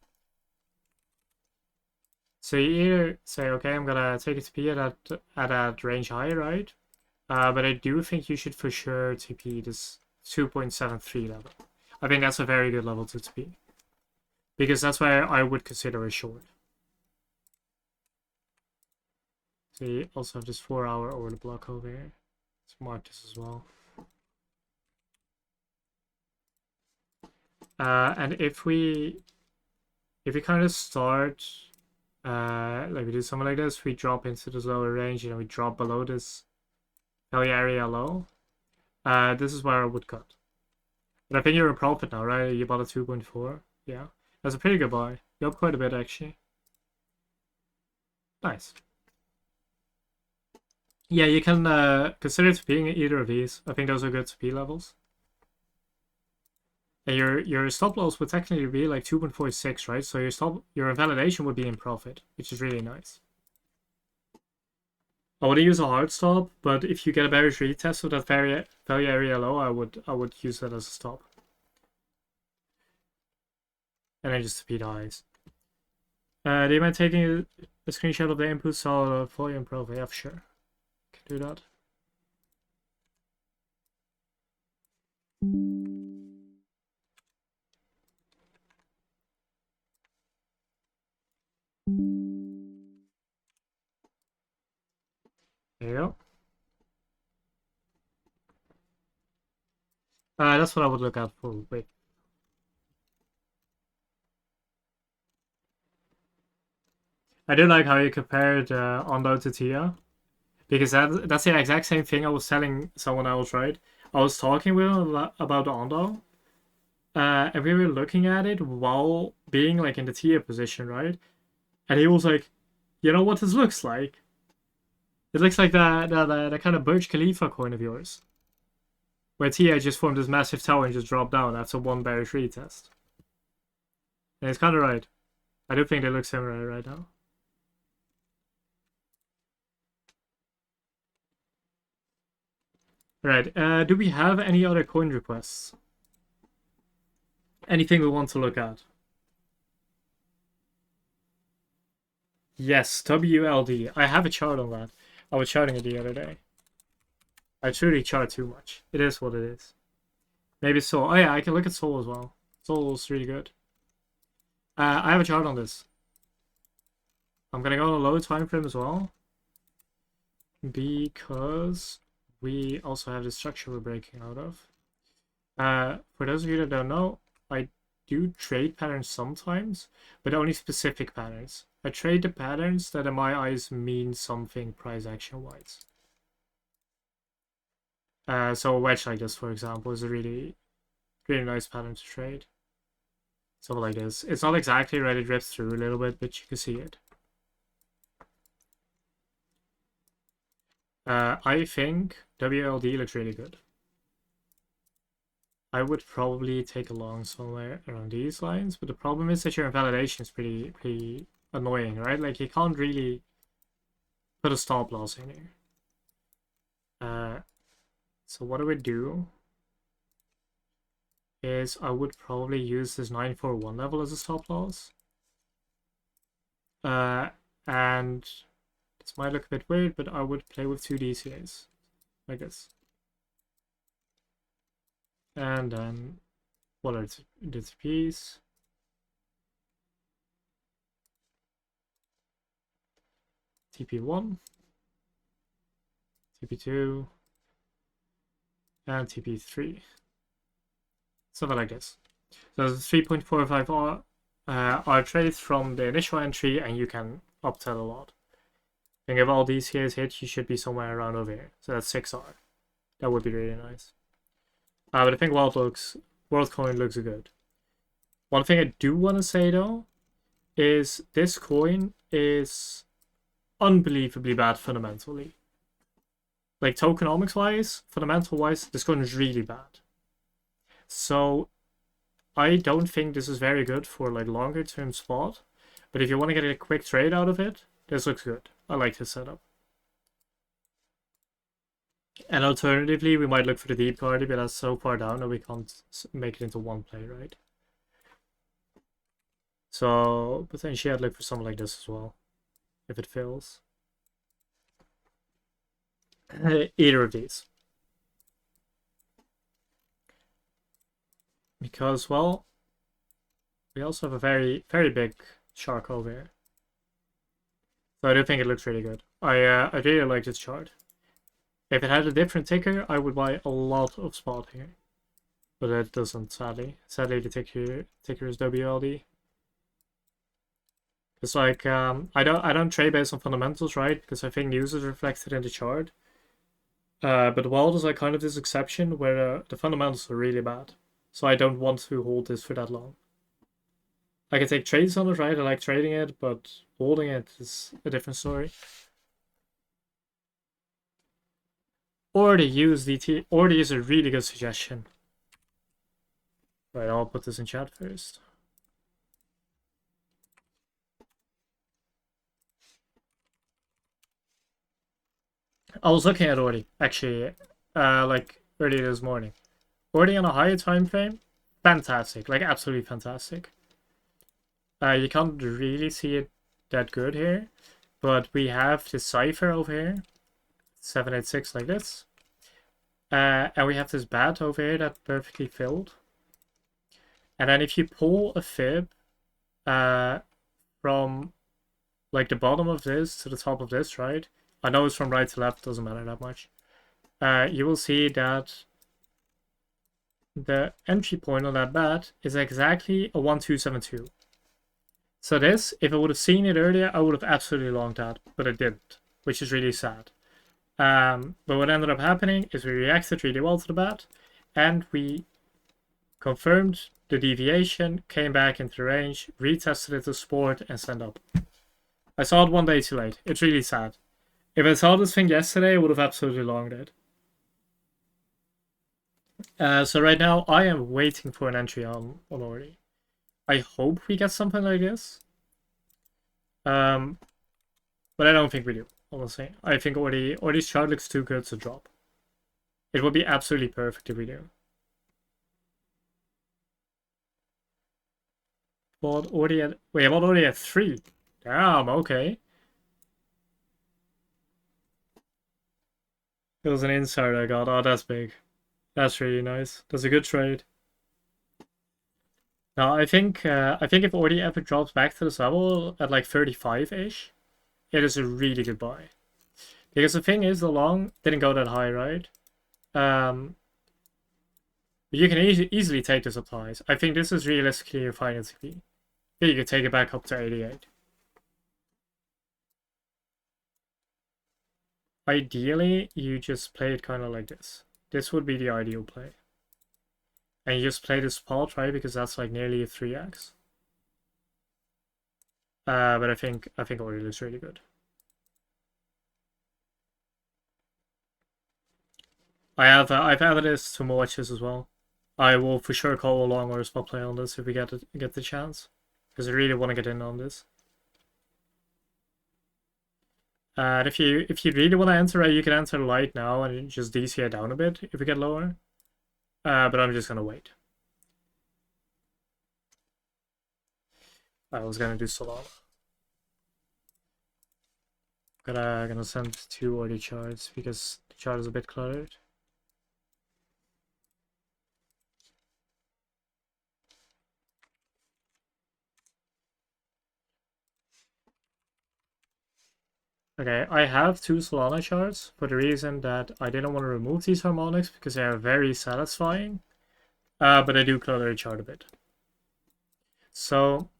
[SPEAKER 1] So you either say, okay, I'm gonna take a TP at that range high, right? But I do think you should for sure TP this 2.73 level. I think that's a very good level to TP. because that's where I would consider a short. So you also have this 4-hour order block over here. Let's mark this as well. And if we kind of start, like we do something like this, we drop into this lower range and we drop below this value area low. This is where I would cut. But I think you're in profit now, right? You bought a 2.4. Yeah, that's a pretty good buy. You're up quite a bit actually. Nice. Yeah, you can consider it being either of these. I think those are good SP levels. And your stop loss would technically be like 2.46, right? So your invalidation would be in profit, which is really nice. I would use a hard stop, but if you get a bearish retest of that value area low, I would use that as a stop. And then just repeat highs. Do you mind taking a screenshot of the input solid volume profile? Yeah, sure. Can do that. There you go. That's what I would look out for. Wait. I do like how you compared Ondo to Tia, because that's the exact same thing I was telling someone else, right? I was talking with him about Ondo, and we were looking at it while being like in the Tia position, right? And he was like, "You know what this looks like? It looks like that kind of Burj Khalifa coin of yours, where Tia just formed this massive tower and just dropped down after one bearish retest." And it's kind of right. I do think they look similar right now. Right. Do we have any other coin requests? Anything we want to look at? Yes, WLD. I have a chart on that. I was charting it the other day. I truly chart too much. It is what it is. Maybe Sol. Oh yeah, I can look at Sol as well. Sol's really good. I have a chart on this. I'm gonna go on a low time frame as well, because we also have the structure we're breaking out of. For those of you that don't know, I do trade patterns sometimes, but only specific patterns. I trade the patterns that in my eyes mean something price action wise. So a wedge like this, for example, is a really nice pattern to trade. Something like this. It's not exactly right, it drifts through a little bit, but you can see it. I think WLD looks really good. I would probably take a long somewhere around these lines, but the problem is that your invalidation is pretty annoying, right? Like you can't really put a stop loss in here. So what I would do is I would probably use this 941 level as a stop loss. And this might look a bit weird, but I would play with 2 DCAs like this. And then what are the TPs? TP1, TP2, and TP3. Something like this. So 3.45 are trades from the initial entry, and you can uptell a lot. And if all these here hit, you should be somewhere around over here. So that's 6R. That would be really nice. But I think WorldCoin looks good. One thing I do want to say though is this coin is unbelievably bad fundamentally. Like tokenomics wise, fundamental wise, this coin is really bad. So I don't think this is very good for like longer term spot. But if you want to get a quick trade out of it, this looks good. I like this setup. And alternatively, we might look for the deep party, but that's so far down that we can't make it into one play, right? So potentially I'd look for something like this as well, if it fails. Either of these. Because, well, we also have a very, very big shark over here. So I do think it looks really good. I really like this chart. If it had a different ticker, I would buy a lot of spot here. But it doesn't, sadly. Sadly, the ticker is WLD. It's like, I don't trade based on fundamentals, right? Because I think news is reflected in the chart. But Wild is like kind of this exception where the fundamentals are really bad. So I don't want to hold this for that long. I can take trades on it, right? I like trading it, but holding it is a different story. Or the USDT, or the is a really good suggestion. Right, I'll put this in chat first. I was looking at Ordi, actually, like earlier this morning. Ordi on a higher time frame, fantastic, like absolutely fantastic. You can't really see it that good here, but we have this cipher over here, 786 like this. And we have this bat over here that's perfectly filled. And then if you pull a fib from like the bottom of this to the top of this, right? I know it's from right to left, doesn't matter that much. You will see that the entry point on that bat is exactly a 1272. So this, if I would have seen it earlier, I would have absolutely longed that, but I didn't, which is really sad. But what ended up happening is we reacted really well to the bat, and we confirmed the deviation, came back into the range, retested it to support, and sent up. I saw it one day too late. It's really sad. If I saw this thing yesterday, I would have absolutely longed it. So right now, I am waiting for an entry on Ordi. I hope we get something like this. But I don't think we do, honestly. I think Ordi's chart looks too good to drop. It would be absolutely perfect if we do. Bought Ordi at... Wait, I bought Ordi at 3. Damn, okay. It was an insider I got. Oh, that's big. That's really nice. That's a good trade. Now, I think if Ordi ever drops back to this level at like 35-ish, it is a really good buy. Because the thing is, the long didn't go that high, right? You can easily take the supplies. I think this is realistically your final TP. You could take it back up to 88. Ideally, you just play it kind of like this. This would be the ideal play. And you just play the spot, right? Because that's like nearly a 3x. But I think Ordi looks really good. I've added this to more watches as well. I will for sure call a long or a spot play on this if we get the chance, because I really want to get in on this. And if you really want to enter it, you can enter light now and just DC it down a bit if we get lower. But I'm just gonna wait. I was gonna do Solana. Gonna send 2 Ordi charts because the chart is a bit cluttered. Okay, I have 2 Solana charts for the reason that I didn't want to remove these harmonics because they are very satisfying, but they do clutter the chart a bit. So,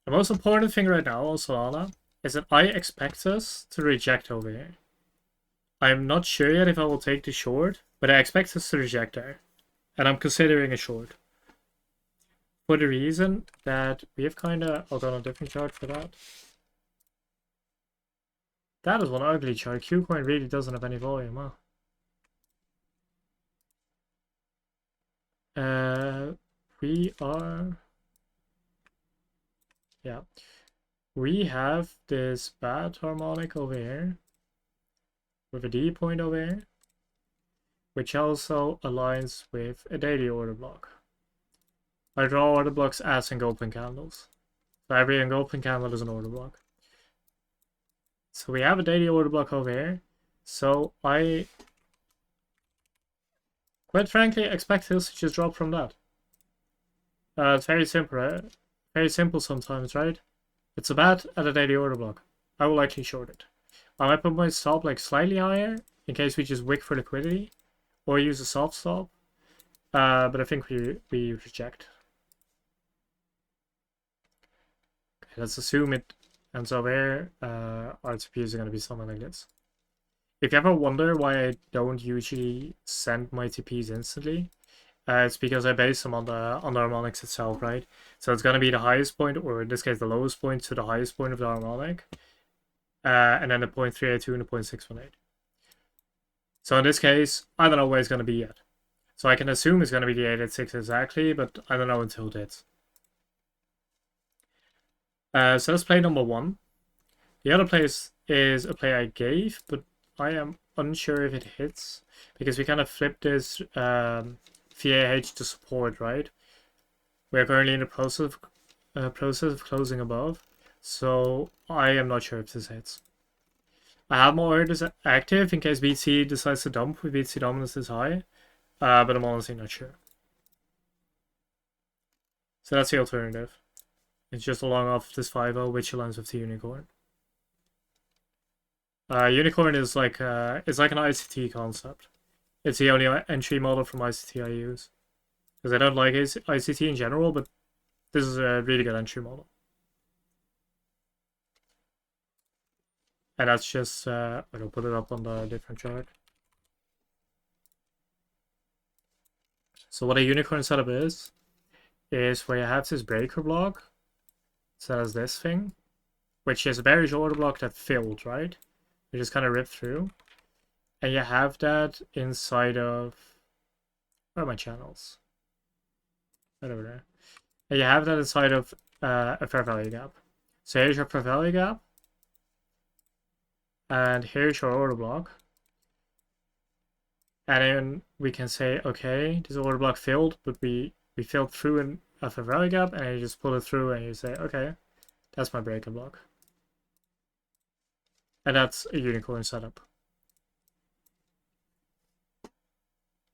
[SPEAKER 1] the most important thing right now on Solana is that I expect us to reject over here. I'm not sure yet if I will take the short, but I expect us to reject there, and I'm considering a short. For the reason that we have kind of... I'll go on a different chart for that. That is one ugly chart. KuCoin really doesn't have any volume, huh? We are... Yeah. We have this bad harmonic over here. With a D point over here. Which also aligns with a daily order block. I draw order blocks as engulfing candles. So every engulfing candle is an order block. So we have a daily order block over here. So I, quite frankly, expect this to just drop from that. It's very simple, right? Very simple sometimes, right? It's a bat at a daily order block. I will likely short it. I might put my stop like slightly higher in case we just wick for liquidity or use a soft stop. But I think we reject. Okay, let's assume it ends up here. Our TPs are going to be something like this. If you ever wonder why I don't usually send my TPs instantly, it's because I base them on the harmonics itself, right? So it's going to be the highest point, or in this case the lowest point to the highest point of the harmonic. And then the 0.382 and the 0.618. So in this case, I don't know where it's going to be yet. So I can assume it's going to be the 886 exactly, but I don't know until it hits. So let's play number 1. The other play is a play I gave, but I am unsure if it hits, because we kind of flipped this VAH to support, right? We are currently in the process of closing above, so I am not sure if this hits. I have my orders active in case BTC decides to dump with BTC dominance is high, but I'm honestly not sure. So that's the alternative. It's just along off this 5-0, which aligns with the unicorn. Unicorn is like it's like an ICT concept. It's the only entry model from ICT I use, because I don't like ICT in general, but this is a really good entry model. And that's just I'll put it up on the different chart. So what a unicorn setup is where you have this breaker block, so as this thing, which is a bearish order block that filled, right? You just kind of rip through, and you have that inside of, where are my channels? Right over there. And you have that inside of a fair value gap. So here's your fair value gap, and here's your order block. And then we can say, okay, this order block filled, but we filled through a fair value gap, and you just pull it through, and you say, okay, that's my breaker block. And that's a unicorn setup.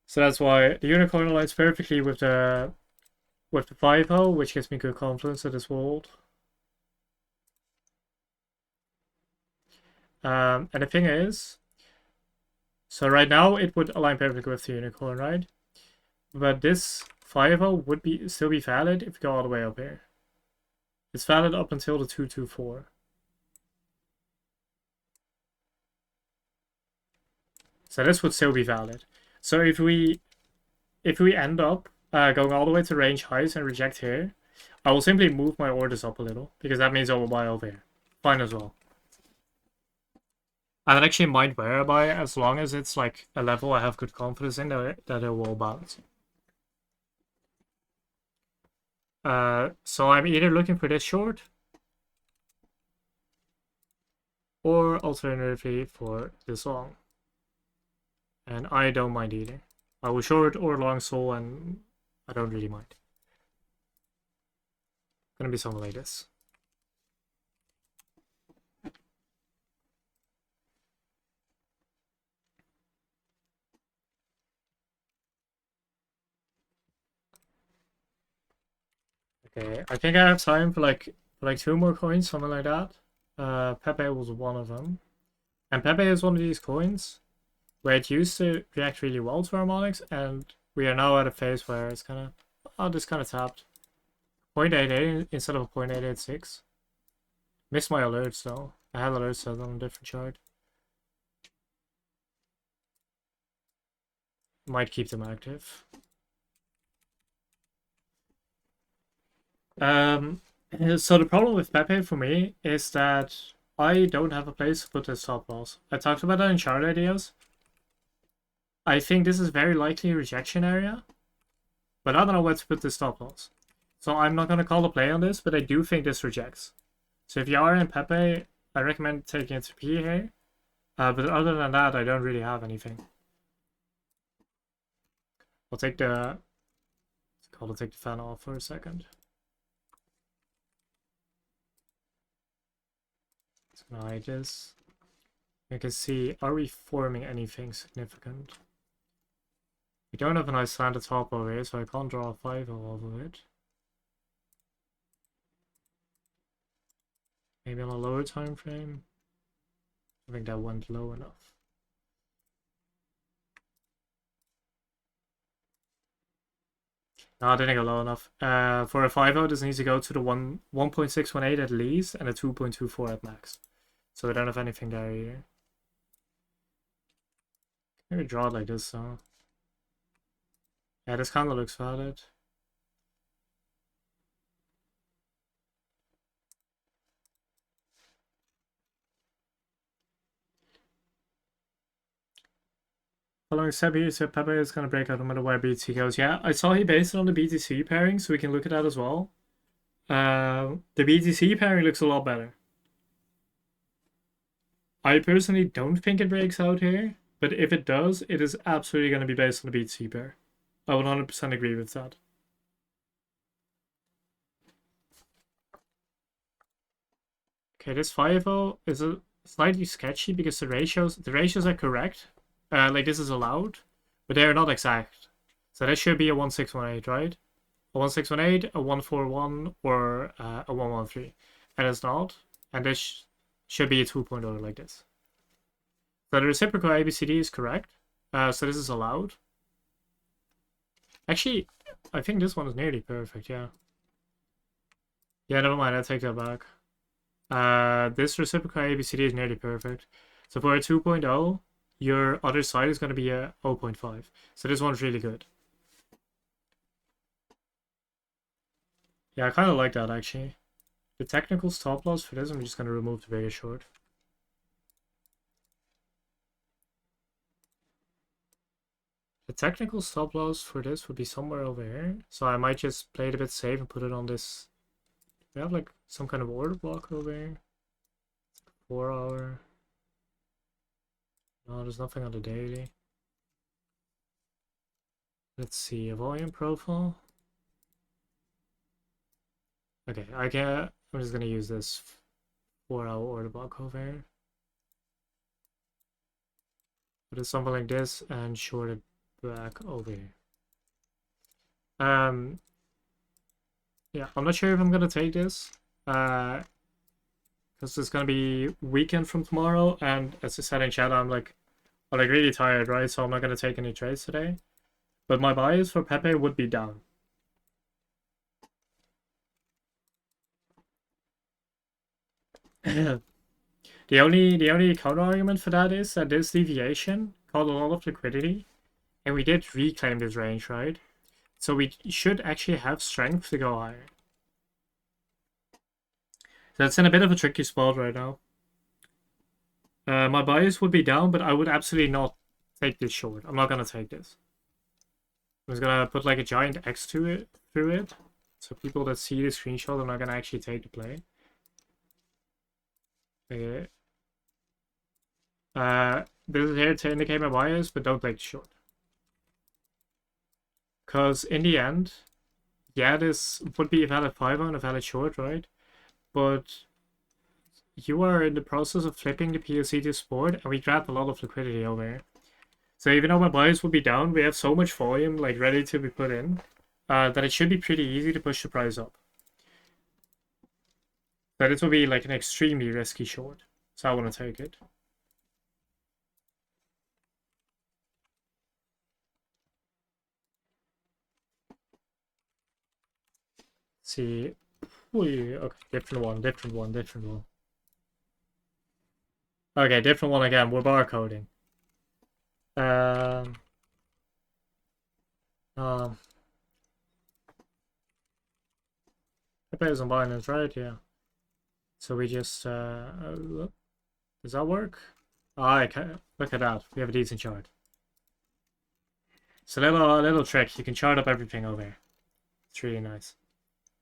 [SPEAKER 1] So that's why the unicorn aligns perfectly with the 5-0, which gives me good confidence that this will hold. And the thing is, so right now it would align perfectly with the unicorn, right? But this 5-0 would still be valid if we go all the way up here. It's valid up until the 224. So this would still be valid. So if we end up going all the way to range highs and reject here, I will simply move my orders up a little, because that means I will buy over here. Fine as well. I don't actually mind where I buy, as long as it's like a level I have good confidence in that it will balance. So I'm either looking for this short, or alternatively for this long. And I don't mind either. I will short or long SOL, and I don't really mind. Gonna be something like this. Okay, I think I have time for like 2 more coins, something like that. Pepe was one of them. And Pepe is one of these coins where it used to react really well to harmonics, and we are now at a phase where it's kind of, oh, this kind of tapped. 0.88 instead of a 0.886. Missed my alerts though. I had alerts set on a different chart. Might keep them active. So the problem with Pepe for me is that I don't have a place to put the stop loss. I talked about that in chart ideas. I think this is very likely a rejection area, but I don't know where to put the stop loss. So I'm not going to call a play on this, but I do think this rejects. So if you are in Pepe, I recommend taking it to P here. But other than that, I don't really have anything. I'll take the fan off for a second. Let's hide this. You can see, are we forming anything significant? We don't have a nice slanted top over here, so I can't draw a 5 off of it. Maybe on a lower time frame. I think that went low enough. No, I didn't go low enough. For a 5-0, this needs to go to the 1.618 at least and a 2.24 at max. So we don't have anything there either. Maybe draw it like this, so. Yeah, this kind of looks valid. Following step here, so Pepe is going to break out no matter where BTC goes. Yeah, I saw he based it on the BTC pairing, so we can look at that as well. The BTC pairing looks a lot better. I personally don't think it breaks out here, but if it does, it is absolutely going to be based on the BTC pair. I 100% agree with that. Okay, this 5-0 is a slightly sketchy because the ratios are correct. Like this is allowed, but they are not exact. So that should be a 1618, right? A 1618, a 141, or a 113. And it's not. And this should be a 2.0 like this. So the reciprocal ABCD is correct. So this is allowed. Actually, I think this one is nearly perfect, yeah. Yeah, never mind, I take that back. This reciprocal ABCD is nearly perfect. So for a 2.0, your other side is going to be a 0.5. So this one's really good. Yeah, I kind of like that actually. The technical stop loss for this, I'm just going to remove the bigger short. The technical stop loss for this would be somewhere over here. So I might just play it a bit safe and put it on this. We have like some kind of order block over here. 4 hour. No, there's nothing on the daily. Let's see, a volume profile. Okay, I'm just gonna use this 4-hour order block over here. Put it something like this and short it back over here. Yeah, I'm not sure if I'm gonna take this. Because it's gonna be weekend from tomorrow, and as I said in chat, I'm like really tired, right? So I'm not gonna take any trades today. But my bias for Pepe would be down. The only counter argument for that is that this deviation caught a lot of liquidity, and we did reclaim this range, right? So we should actually have strength to go higher. So it's in a bit of a tricky spot right now. My bias would be down, but I would absolutely not take this short. I'm not gonna take this. I'm just gonna put like a giant X to it through it, so people that see the screenshot are not gonna actually take the play. Okay. This is here to indicate my bias, but don't take the short. Because in the end, yeah, this would be a valid 5 and a valid short, right? But you are in the process of flipping the POC to sport, and we grab a lot of liquidity over here. So even though my bias would be down, we have so much volume like ready to be put in that it should be pretty easy to push the price up. But it will be like an extremely risky short, so I want to take it. Let's see. Okay, different one. Okay, different one again. We're barcoding. Um, Pepe is on Binance, right? Yeah. So we just look. Does that work? I can look at that. We have a decent chart. It's a little trick. You can chart up everything over here. It's really nice.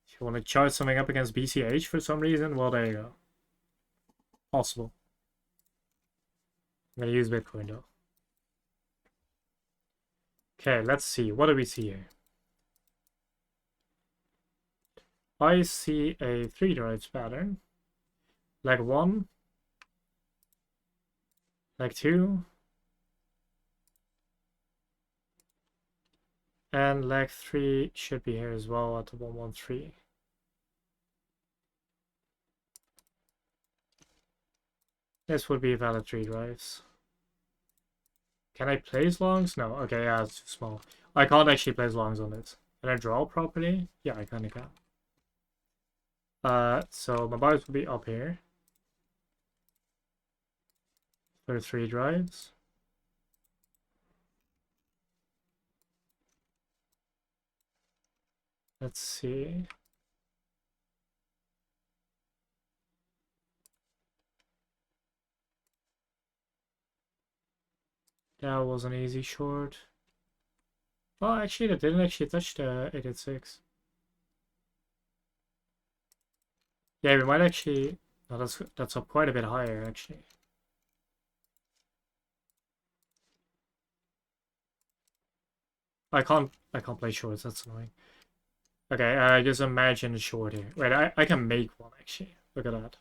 [SPEAKER 1] If you want to chart something up against BCH for some reason, well, there you go. Possible. I'm gonna use Bitcoin though. Okay, let's see. What do we see here? I see a 3 drives pattern. Leg 1. Leg 2. And leg 3 should be here as well at the 113. This would be valid 3 drives. Can I place longs? No. Okay, yeah, it's too small. I can't actually place longs on it. Can I draw properly? Yeah, I kinda can. So my bars will be up here. For 3 drives. Let's see. That was an easy short. Well, actually, that didn't actually touch the 886. Yeah, we might actually... No, that's up quite a bit higher, actually. I can't play shorts, that's annoying. Okay, just imagine a short here. Wait, I can make one, actually. Look at that.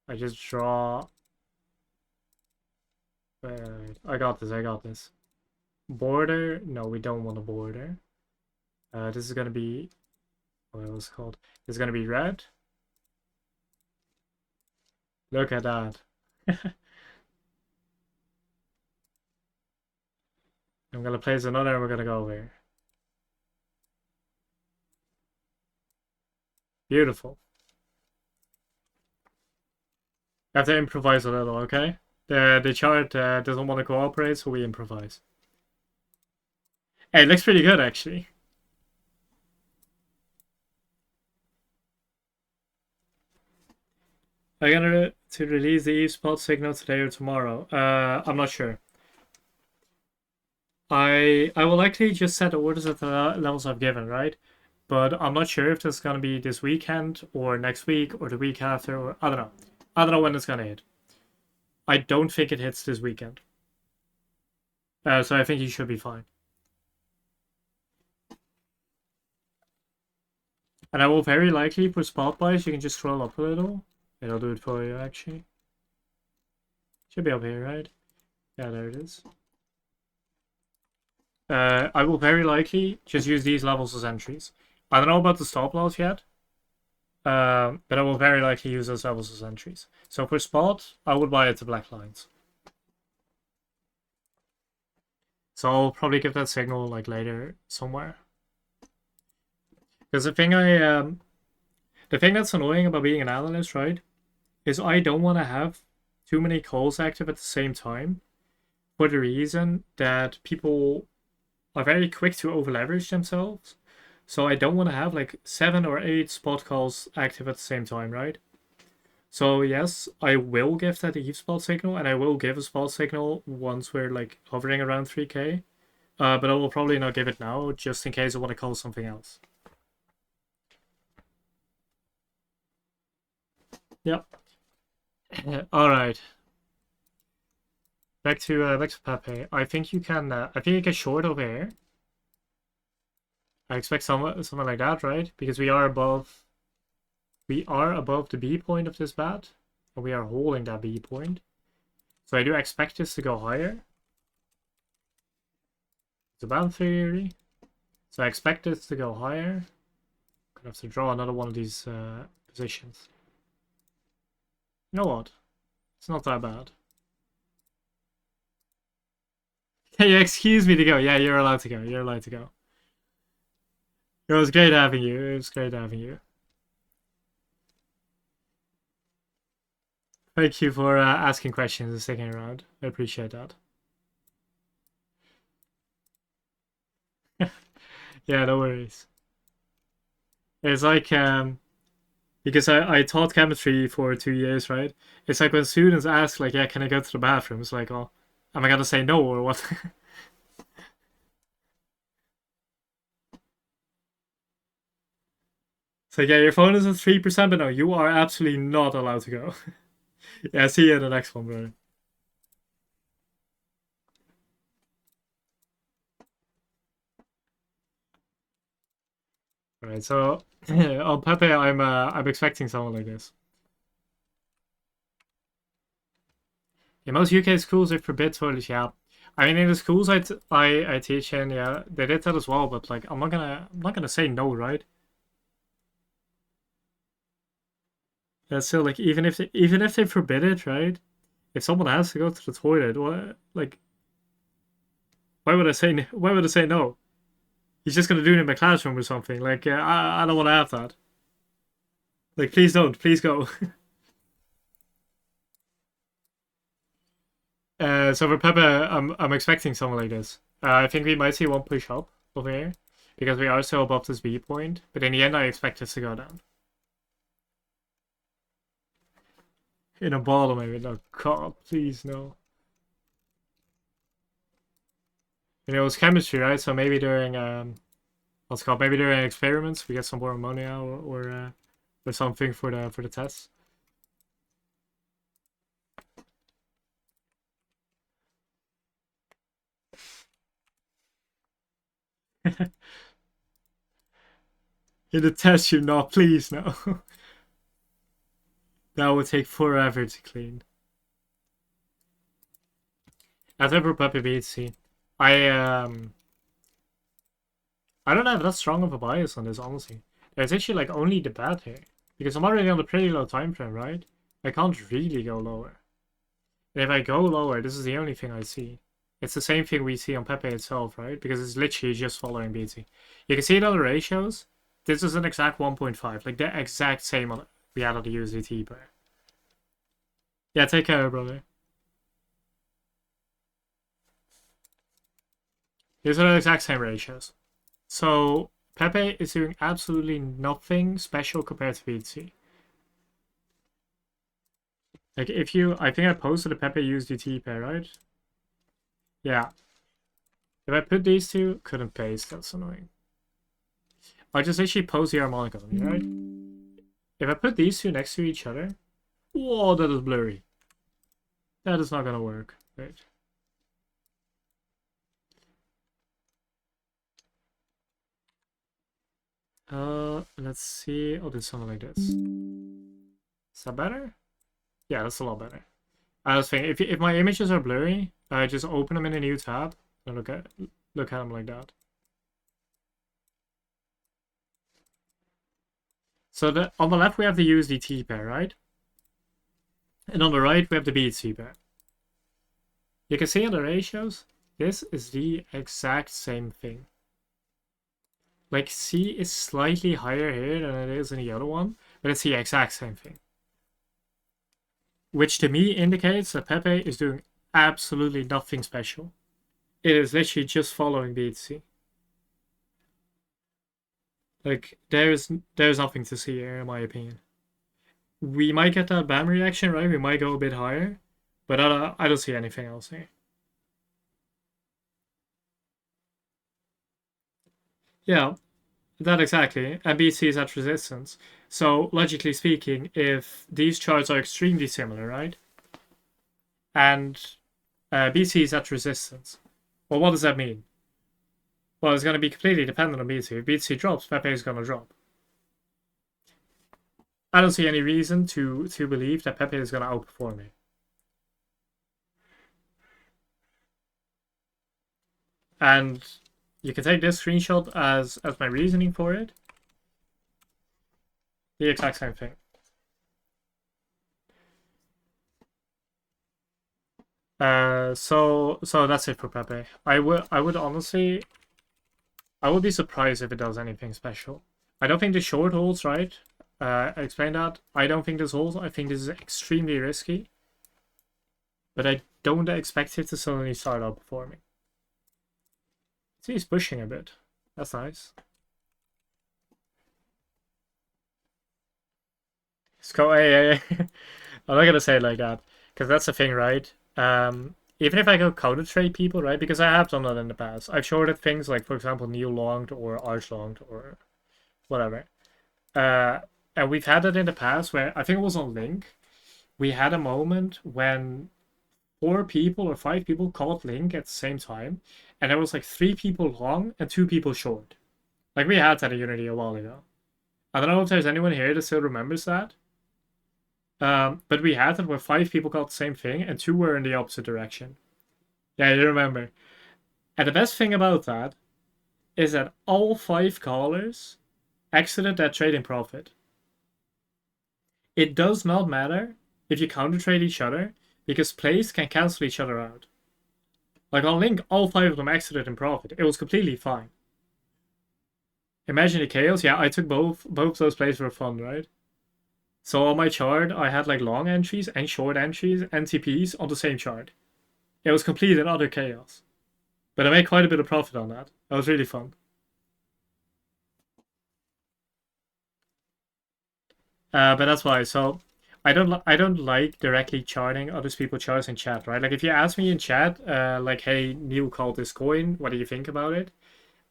[SPEAKER 1] I just draw... Wait, I got this, I got this. Border? No, we don't want a border. This is gonna be... What was it called? This is gonna be red. Look at that. I'm gonna place another and we're gonna go over here. Beautiful. I have to improvise a little, okay? The chart doesn't want to cooperate, so we improvise. Hey, it looks pretty good, actually. Are you gonna to release the Eve spot signal today or tomorrow? I'm not sure. I will likely just set orders at the levels I've given, right? But I'm not sure if this is gonna be this weekend or next week or the week after, or I don't know. I don't know when it's gonna hit. I don't think it hits this weekend. So I think you should be fine. And I will very likely for spot buys, you can just scroll up a little. It'll do it for you, actually. Should be up here, right? Yeah, there it is. I will very likely just use these levels as entries. I don't know about the stop loss yet, but I will very likely use those levels as entries. So for spot, I would buy it to black lines. So I'll probably give that signal like later somewhere. Because the thing that's annoying about being an analyst, right, is I don't want to have too many calls active at the same time, for the reason that people are very quick to over leverage themselves. So I don't want to have like 7 or 8 spot calls active at the same time, right? So yes, I will give that Eve spot signal, and I will give a spot signal once we're like hovering around 3k. But I will probably not give it now, just in case I want to call something else. Yep. All right. Back to Pepe. I think you can. I think you can short over here. I expect something like that, right? Because we are above. We are above the B point of this bat, and we are holding that B point. So I do expect this to go higher. It's a bad theory. So I expect this to go higher. Gonna have to draw another one of these positions. You know what? It's not that bad. Hey, excuse me to go. Yeah, you're allowed to go. You're allowed to go. It was great having you. It was great having you. Thank you for asking questions and sticking around. I appreciate that. Yeah, no worries. It's like because I taught chemistry for 2 years, right? It's like when students ask like, yeah, can I go to the bathroom? It's like, oh, am I gonna say no or what? It's like, yeah, your phone is at 3%, but no, you are absolutely not allowed to go. Yeah, see you in the next one, brother. All right, so on Pepe, I'm expecting someone like this. In most UK schools, they forbid toilets. Yeah, I mean in the schools I teach in, yeah, they did that as well. But like, I'm not gonna say no, right? That's still like even if they forbid it, right? If someone has to go to the toilet, what like why would I say why would I say no? He's just gonna do it in my classroom or something. Like I don't want to have that. Like please don't, please go. So for Pepe, I'm expecting something like this. I think we might see one push up over here because we are still above this B point, but in the end I expect this to go down. In a bottle maybe. No, God, please no. You know, it's chemistry, right? So maybe during what's it called? Maybe during experiments we get some more ammonia or something for the test. In the test you not, please no. That would take forever to clean. As ever, Puppy BHC. I don't have that strong of a bias on this, honestly. There's actually like only the bad here. Because I'm already on a pretty low time frame, right? I can't really go lower. And if I go lower, this is the only thing I see. It's the same thing we see on Pepe itself, right? Because it's literally just following BT. You can see it on the ratios. This is an exact 1.5. Like the exact same on we had on the USDT pair. Yeah, take care, brother. These are the exact same ratios. So Pepe is doing absolutely nothing special compared to BTC. Like if you, I think I posted a Pepe USDT pair, right? Yeah. If I put these two, couldn't paste, that's annoying. I just actually post the harmonic on me, right? If I put these two next to each other, whoa, that is blurry. That is not gonna work, right? Let's see. I'll do something like this. Is that better? Yeah, that's a lot better. I was thinking, if my images are blurry, I just open them in a new tab and look at them like that. So on the left we have the USDT pair, right? And on the right we have the BTC pair. You can see in the ratios, this is the exact same thing. Like C is slightly higher here than it is in the other one, but it's the exact same thing. Which to me indicates that Pepe is doing absolutely nothing special. It is literally just following BTC. Like there's nothing to see here in my opinion. We might get that BAM reaction, right? We might go a bit higher, but I don't see anything else here. Yeah, that exactly. And BTC is at resistance. So logically speaking, if these charts are extremely similar, right? And BTC is at resistance. Well, what does that mean? Well, it's going to be completely dependent on BTC. If BTC drops, Pepe is going to drop. I don't see any reason to believe that Pepe is going to outperform me. And you can take this screenshot as my reasoning for it. The exact same thing. So that's it for Pepe. I would honestly, I would be surprised if it does anything special. I don't think the short holds, right? I explained that. I don't think this holds. I think this is extremely risky. But I don't expect it to suddenly start outperforming. See, he's pushing a bit. That's nice. Let's go. Hey. I'm not gonna say it like that because that's the thing, right? Even if I go counter trade people, right? Because I have done that in the past. I've shorted things like, for example, Neil longed or Arch longed or whatever. And we've had it in the past where I think it was on Link. We had a moment when 4 people or 5 people called Link at the same time, and there was like 3 people long and 2 people short. Like we had that in Unity a while ago. I don't know if there's anyone here that still remembers that. But we had it where 5 people called the same thing and 2 were in the opposite direction. Yeah, you remember. And the best thing about that is that all 5 callers exited that trading profit. it does not matter if you counter trade each other, because plays can cancel each other out. Like on Link, all 5 of them exited in profit. It was completely fine. Imagine the chaos. Yeah, I took both those plays for fun, right? So on my chart, I had like long entries and short entries and TPs on the same chart. It was complete and utter chaos. But I made quite a bit of profit on that. That was really fun. But that's why. So I don't like directly charting other people's charts in chat, right? Like if you ask me in chat, like, hey, Neil called this coin. What do you think about it?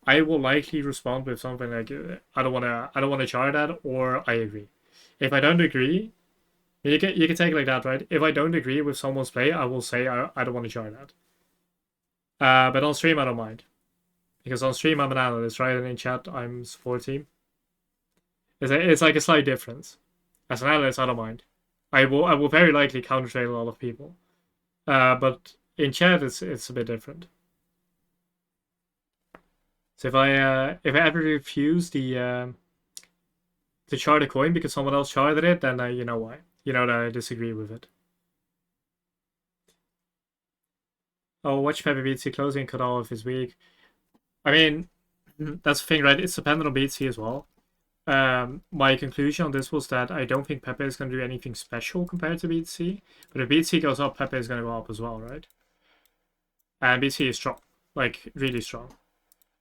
[SPEAKER 1] I will likely respond with something like, I don't wanna chart that, or I agree. If I don't agree, you can take it like that, right? If I don't agree with someone's play, I will say I don't want to chart that. But on stream I don't mind, because on stream I'm an analyst, right? And in chat I'm support team. It's like a slight difference. As an analyst, I don't mind. I will very likely counter trade a lot of people. But in chat it's a bit different. So if I ever refuse to chart a coin because someone else charted it, then you know why. You know that I disagree with it. Oh, watch Pepe BTC closing cut off his week. I mean, that's the thing, right? It's dependent on BTC as well. My conclusion on this was that I don't think Pepe is going to do anything special compared to BTC. But if BTC goes up, Pepe is going to go up as well, right? And BTC is strong, like really strong.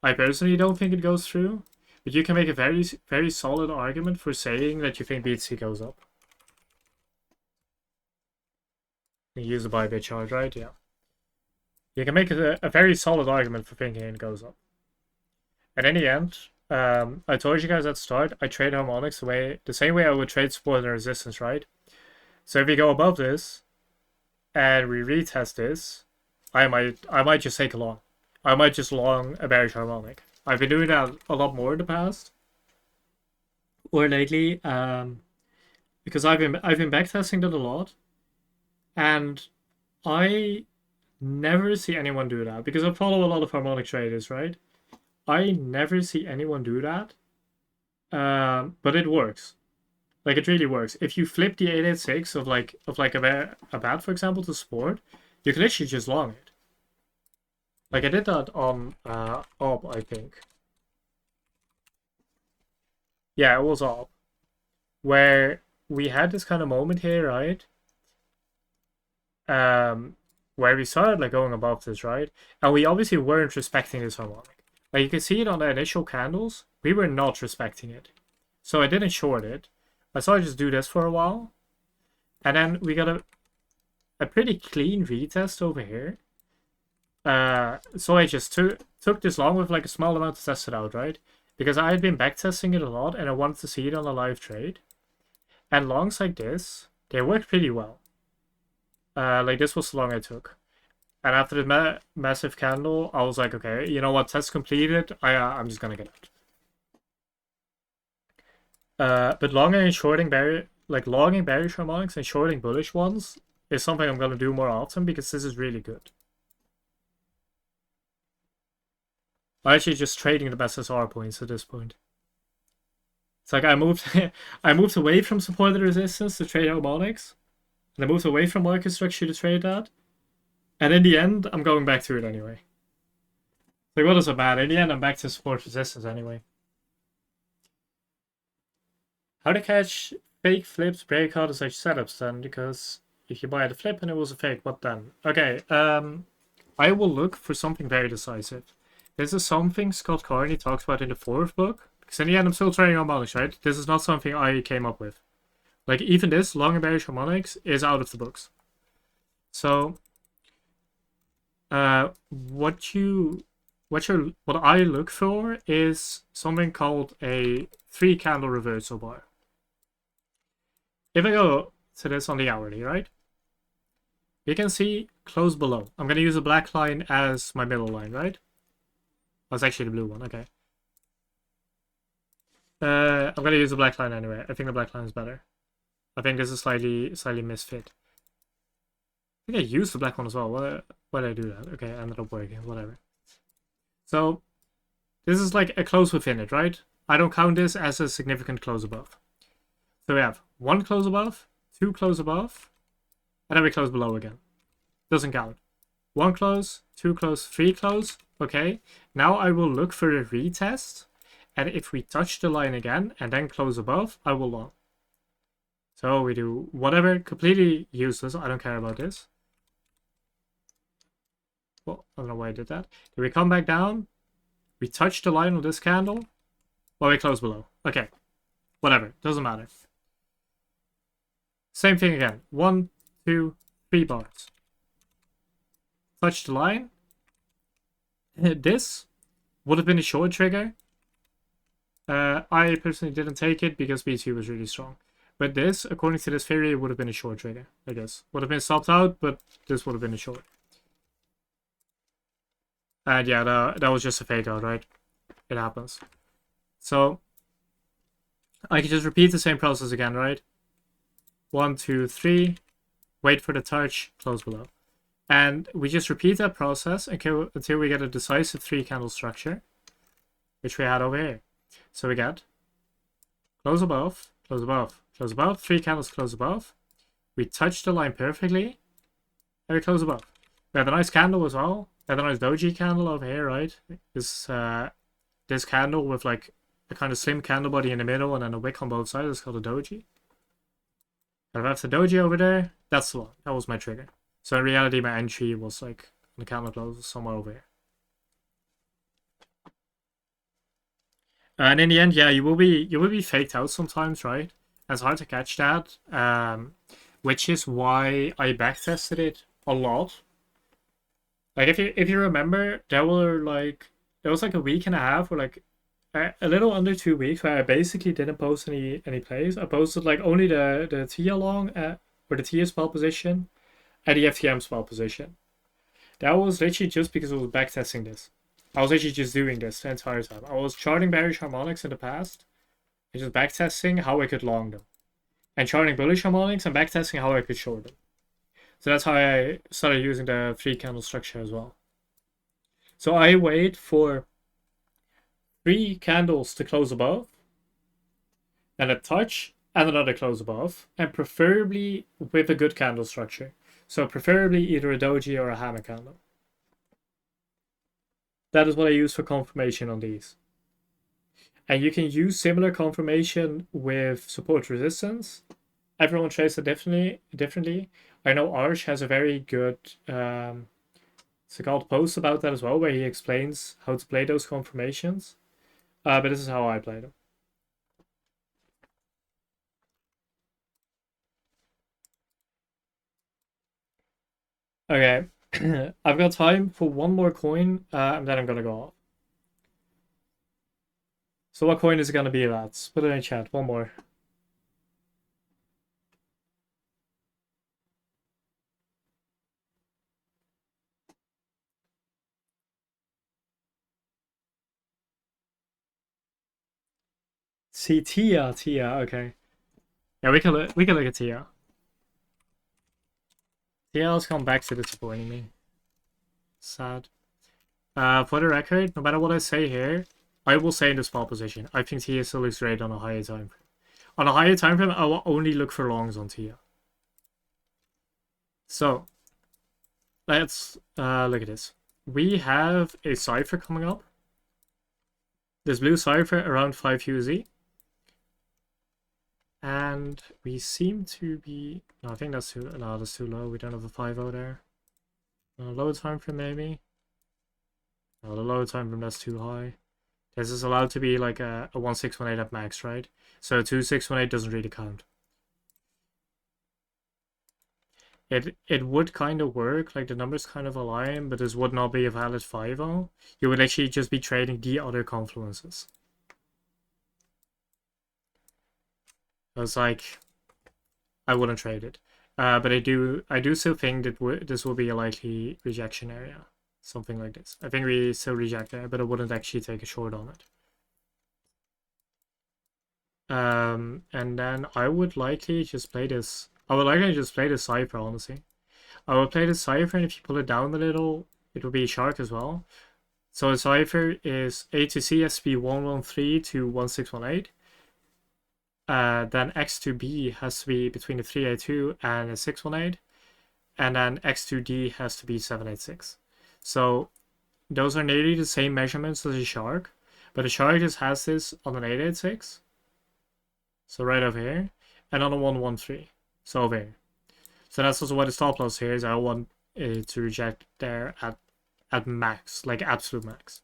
[SPEAKER 1] I personally don't think it goes through, but you can make a very, very solid argument for saying that you think BTC goes up. You use the Bybit chart, right? Yeah. You can make a very solid argument for thinking it goes up. And in the end, I told you guys at the start, I trade harmonics the same way I would trade support and resistance, right? So if we go above this, and we retest this, I might just take a long. I might just long a bearish harmonic. I've been doing that a lot more in the past, or lately, because I've been backtesting that a lot, and I never see anyone do that, because I follow a lot of harmonic traders, right? I never see anyone do that, but it works. Like it really works. If you flip the 886 of like a bat, for example, to support, you can literally just long it. Like I did that on OP, I think. Yeah, it was OP, where we had this kind of moment here, right? Where we started like going above this, right? And we obviously weren't respecting this harmonic. Like you can see it on the initial candles, we were not respecting it. So I didn't short it. I saw I just do this for a while. And then we got a pretty clean retest over here. So I just took this long with like a small amount to test it out, right? Because I had been backtesting it a lot and I wanted to see it on a live trade. And longs like this, they worked pretty well. Like this was the long I took. And after the massive candle, I was like, okay, you know what, test completed, I'm just gonna get out. But longing and shorting logging bearish harmonics and shorting bullish ones is something I'm gonna do more often, because this is really good. I'm actually just trading the best SR points at this point. It's like I moved away from supported resistance to trade harmonics, and I moved away from market structure to trade that. And in the end, I'm going back to it anyway. Like, what does it matter? In the end, I'm back to support resistance anyway. How to catch fake flips, breakout, and such setups then? Because if you buy the flip and it was a fake, what then? Okay, I will look for something very decisive. This is something Scott Carney talks about in the 4th book. Because in the end, I'm still trading harmonics, right? This is not something I came up with. Like, even this, long and bearish harmonics, is out of the books. So, what I look for is something called a 3-candle reversal bar. If I go to this on the hourly, right? You can see close below. I'm going to use a black line as my middle line, right? That's actually the blue one, okay. I'm going to use the black line anyway. I think the black line is better. I think this is slightly misfit. I think I used the black one as well. Why did I do that? Okay, ended up working, whatever. So, this is like a close within it, right? I don't count this as a significant close above. So we have one close above, two close above, and then we close below again. Doesn't count. One close, two close, three close. Okay, now I will look for a retest, and if we touch the line again and then close above, I will long. So we do whatever, completely useless. I don't care about this. Well, I don't know why I did that. Then we come back down. We touch the line on this candle. Well, we close below. Okay, whatever. Doesn't matter. Same thing again. 1, 2, 3 bars. Touch the line. This would have been a short trigger. I personally didn't take it because B2 was really strong. But this, according to this theory, would have been a short trigger, I guess. Would have been stopped out, but this would have been a short. And yeah, that was just a fake out, right? It happens. So, I can just repeat the same process again, right? 1, 2, 3. Wait for the touch, close below. And we just repeat that process until we get a decisive 3 candle structure, which we had over here. So we get close above, close above, close above, 3 candles close above. We touch the line perfectly, and we close above. We have a nice candle as well. We have a nice doji candle over here, right? This candle with like a kind of slim candle body in the middle and then a wick on both sides is called a doji. And if I have the doji over there, that's the one. That was my trigger. So in reality, my entry was like on the candle close somewhere over here. And in the end, yeah, you will be faked out sometimes, right? And it's hard to catch that, which is why I backtested it a lot. Like if you remember, there was like a week and a half, or like a little under 2 weeks, where I basically didn't post any plays. I posted like only the TIA long or the TIA spell position and the FTM spell position. That was literally just because I was backtesting this. I was actually just doing this the entire time. I was charting bearish harmonics in the past and just backtesting how I could long them. And charting bullish harmonics and backtesting how I could short them. So that's how I started using the 3 candle structure as well. So I wait for 3 candles to close above, and a touch, and another close above, and preferably with a good candle structure. So preferably either a doji or a hammer candle. That is what I use for confirmation on these. And you can use similar confirmation with support resistance. Everyone trades it differently. I know Arch has a very good called post about that as well, where he explains how to play those confirmations. But this is how I play them. Okay, I've got time for one more coin, and then I'm gonna go off. So what coin is it gonna be, lads? Put it in chat. One more. See, Tia, okay. Yeah, we can look at Tia. Tia's come back to disappointing me. Sad. For the record, no matter what I say here, I will say in the small position, I think Tia still looks great on a higher time frame. On a higher time frame, I will only look for longs on Tia. So, let's look at this. We have a cipher coming up. This blue cipher around 5 UZ. And we seem to be... No, I think that's too... No, that's too low. We don't have a 5-0 there. Low time frame, maybe? No, the low time frame, that's too high. This is allowed to be like a 1618 at max, right? So 2618 doesn't really count. It would kind of work, like the numbers kind of align, but this would not be a valid 5-0. You would actually just be trading the other confluences. I was like, I wouldn't trade it. But I do still think that this will be a likely rejection area. Something like this. I think we still reject it, but I wouldn't actually take a short on it. And then I would likely just play this. I would likely just play the cipher, honestly. I would play the cipher, and if you pull it down a little, it will be a shark as well. So the cipher is A to C SP 113 to 1618. then x2b has to be between a 382 and a 618, and then x2d has to be 786. So those are nearly the same measurements as a shark, but the shark just has this on an 886, so right over here, and on a 113, so over here. So that's also why the stop loss here is I want it to reject there at max, like absolute max.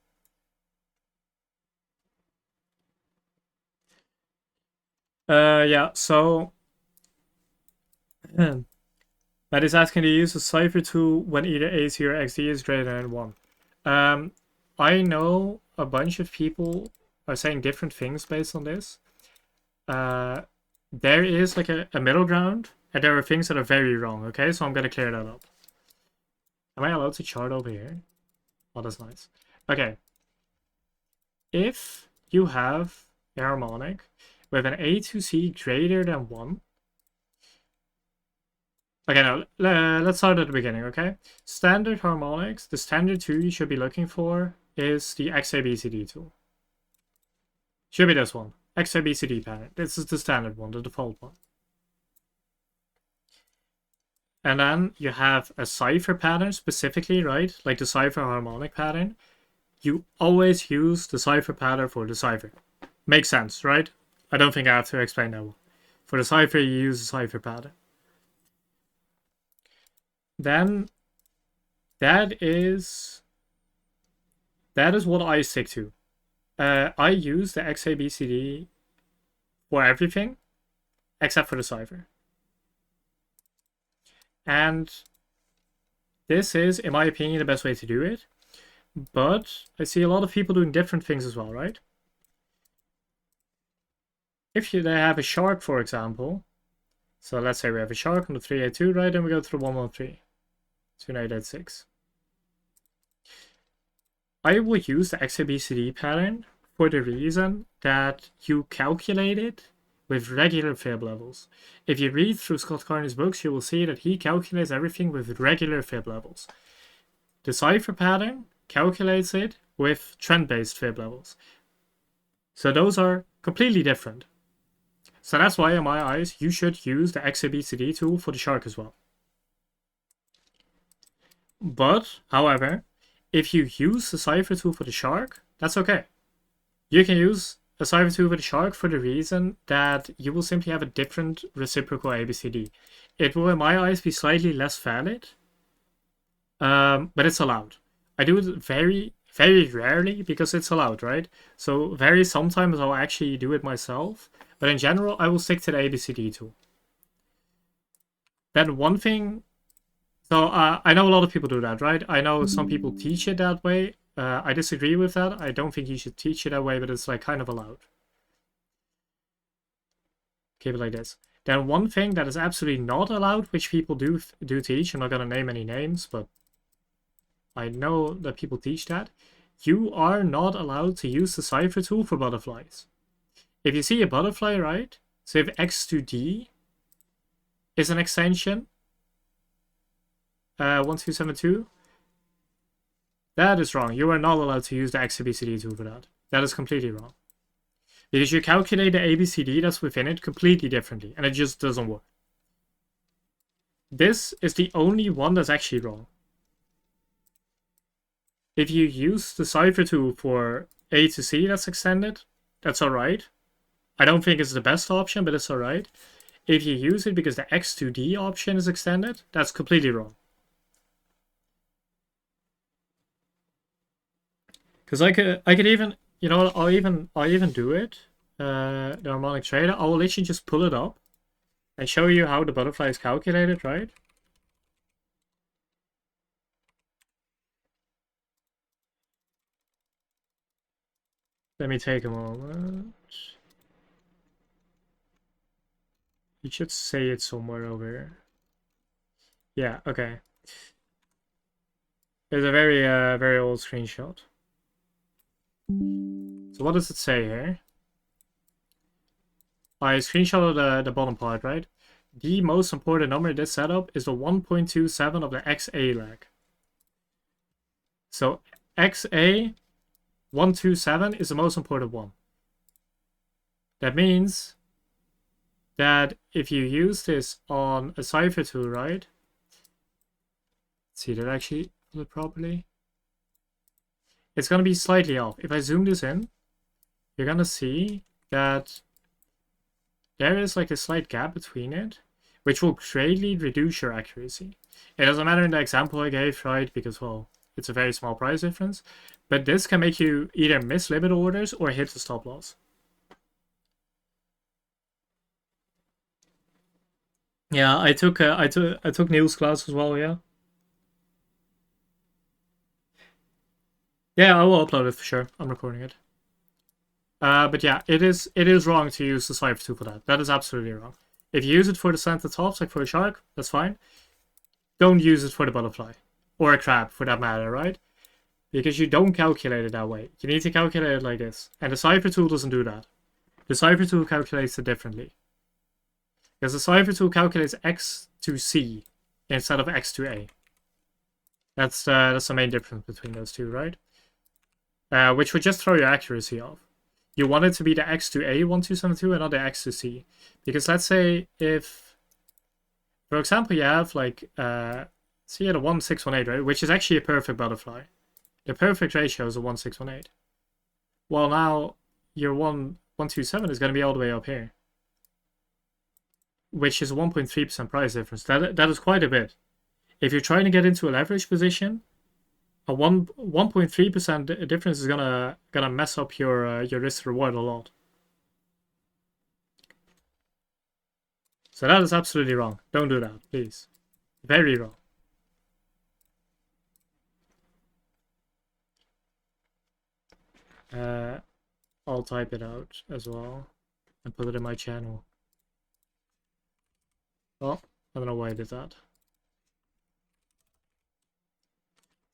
[SPEAKER 1] Yeah, so that is asking to use a cipher tool when either AC or XD is greater than 1. I know a bunch of people are saying different things based on this. There is like a middle ground, and there are things that are very wrong, okay? So I'm gonna clear that up. Am I allowed to chart over here? Oh, that's nice. Okay. If you have a harmonic with an A to C greater than 1. Okay, now let's start at the beginning, okay? Standard harmonics, the standard tool you should be looking for is the XABCD tool. Should be this one, XABCD pattern. This is the standard one, the default one. And then you have a cipher pattern specifically, right? Like the cipher harmonic pattern. You always use the cipher pattern for the cipher. Makes sense, right? I don't think I have to explain that one. For the cipher, you use the cipher pattern. Then that is what I stick to. I use the XABCD for everything except for the cipher. And this is, in my opinion, the best way to do it. But I see a lot of people doing different things as well, right? If they have a shark, for example, so let's say we have a shark on the 382, right? And we go to the 113, 2886. I will use the XABCD pattern for the reason that you calculate it with regular fib levels. If you read through Scott Carney's books, you will see that he calculates everything with regular fib levels. The cipher pattern calculates it with trend-based fib levels. So those are completely different. So that's why, in my eyes, you should use the XABCD tool for the shark as well. But, however, if you use the cipher tool for the shark, that's okay. You can use a cipher tool for the shark for the reason that you will simply have a different reciprocal ABCD. It will, in my eyes, be slightly less valid, but it's allowed. I do it very, very rarely because it's allowed, right? So very sometimes I'll actually do it myself, but in general, I will stick to the ABCD tool. Then one thing, so I know a lot of people do that, right? I know some people teach it that way. I disagree with that. I don't think you should teach it that way, but it's like kind of allowed. Keep it like this. Then one thing that is absolutely not allowed, which people do teach, I'm not going to name any names, but I know that people teach that. You are not allowed to use the cipher tool for butterflies. If you see a butterfly, right? So if x2d is an extension, 1272, that is wrong. You are not allowed to use the XABCD tool for that. That is completely wrong. Because you calculate the ABCD that's within it completely differently, and it just doesn't work. This is the only one that's actually wrong. If you use the cipher tool for A to C that's extended, that's alright. I don't think it's the best option, but it's alright. If you use it because the X2D option is extended, that's completely wrong. Because I could even, you know, I'll even do it. The harmonic trader, I will literally just pull it up and show you how the butterfly is calculated, right? Let me take a moment. You should say it somewhere over here. Yeah, okay. It's a very, very old screenshot. So what does it say here? I screenshotted the bottom part, right? The most important number in this setup is the 1.27 of the XA leg. So XA 127 is the most important one. That means that if you use this on a Cypher tool, right? Let's see, did I actually pull it properly? It's going to be slightly off. If I zoom this in, you're going to see that there is like a slight gap between it, which will greatly reduce your accuracy. It doesn't matter in the example I gave, right? Because, well, it's a very small price difference. But this can make you either miss limit orders or hit the stop loss. Yeah, I took Neil's class as well, yeah. Yeah, I will upload it for sure. I'm recording it. But yeah, it is wrong to use the Cypher tool for that. That is absolutely wrong. If you use it for the center tops, like for a shark, that's fine. Don't use it for the butterfly. Or a crab, for that matter, right? Because you don't calculate it that way. You need to calculate it like this. And the Cypher tool doesn't do that. The Cypher tool calculates it differently. Because the Cypher tool calculates X to C instead of X to A. That's the main difference between those two, right? Which would just throw your accuracy off. You want it to be the X to A 1272 and not the X to C. Because let's say if, for example, you have like, see at a 1618, right? Which is actually a perfect butterfly. The perfect ratio is a 1618. Well, now your 127 is going to be all the way up here, which is a 1.3% price difference. That is quite a bit. If you're trying to get into a leverage position, a 1.3% difference is gonna mess up your risk reward a lot. So that is absolutely wrong. Don't do that, please. Very wrong. I'll type it out as well and put it in my channel. Well, I don't know why I did that.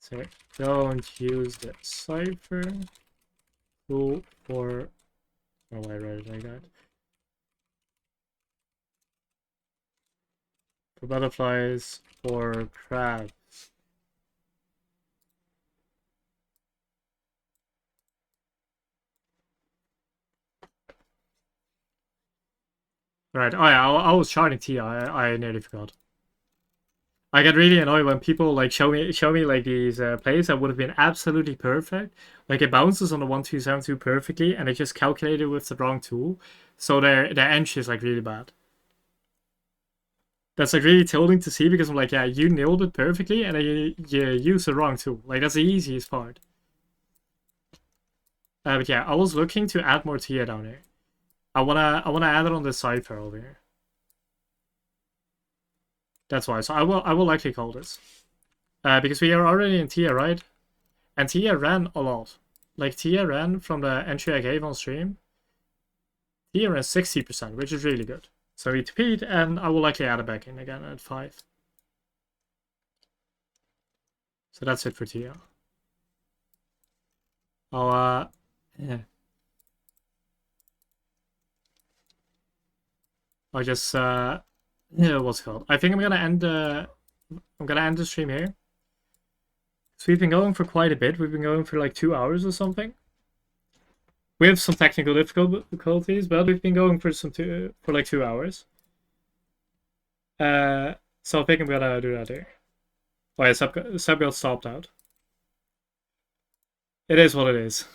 [SPEAKER 1] So don't use the Cypher tool for, oh, I wrote it like that. For butterflies or crabs. Right. Oh yeah, I was charting T. I nearly forgot. I get really annoyed when people like show me like these plays that would have been absolutely perfect. Like it bounces on the 1272 perfectly, and it just calculated with the wrong tool, so their entry is like really bad. That's like really tilting to see because I'm like, yeah, you nailed it perfectly, and you use the wrong tool. Like that's the easiest part. But yeah, I was looking to add more Tia down here. I wanna add it on the Cypher over here. That's why. So I will likely call this. Because we are already in Tia, right? And Tia ran a lot. Like Tia ran from the entry I gave on stream. Tia ran 60%, which is really good. So we TP'd, and I will likely add it back in again at 5. So that's it for Tia. I'll yeah. I'll just yeah, what's it called? I think I'm gonna end the stream here. So we've been going for quite a bit. We've been going for like 2 hours or something. We have some technical difficulties, but we've been going for like 2 hours. So I think I'm gonna do that here. Oh yeah, Sub got stopped out. It is what it is.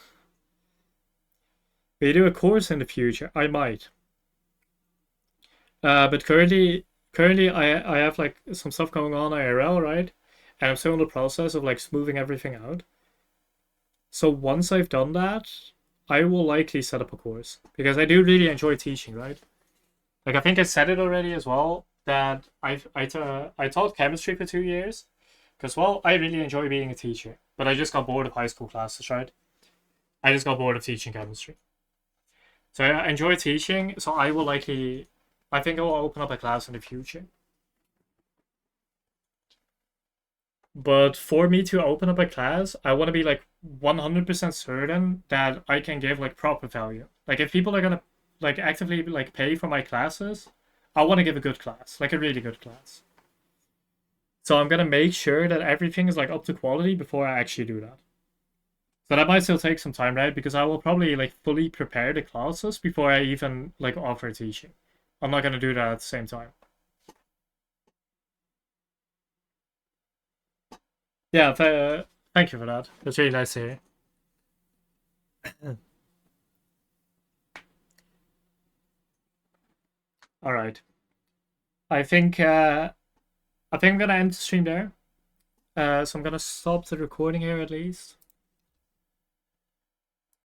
[SPEAKER 1] Will you do a course in the future? I might. But currently I have like some stuff going on IRL, right? And I'm still in the process of like smoothing everything out. So once I've done that, I will likely set up a course because I do really enjoy teaching, right? Like I think I said it already as well that I taught chemistry for 2 years because, well, I really enjoy being a teacher, but I just got bored of high school classes, right? I just got bored of teaching chemistry. So I enjoy teaching, so I will likely, I think I will open up a class in the future. But for me to open up a class, I want to be like 100% certain that I can give like proper value. Like if people are gonna like actively like pay for my classes, I want to give a good class, like a really good class. So I'm gonna make sure that everything is like up to quality before I actually do that. So that might still take some time, right? Because I will probably like fully prepare the classes before I even like offer teaching. I'm not gonna do that at the same time. Yeah, thank you for that. That's really nice to hear. All right. I think I'm gonna end the stream there. So I'm gonna stop the recording here at least.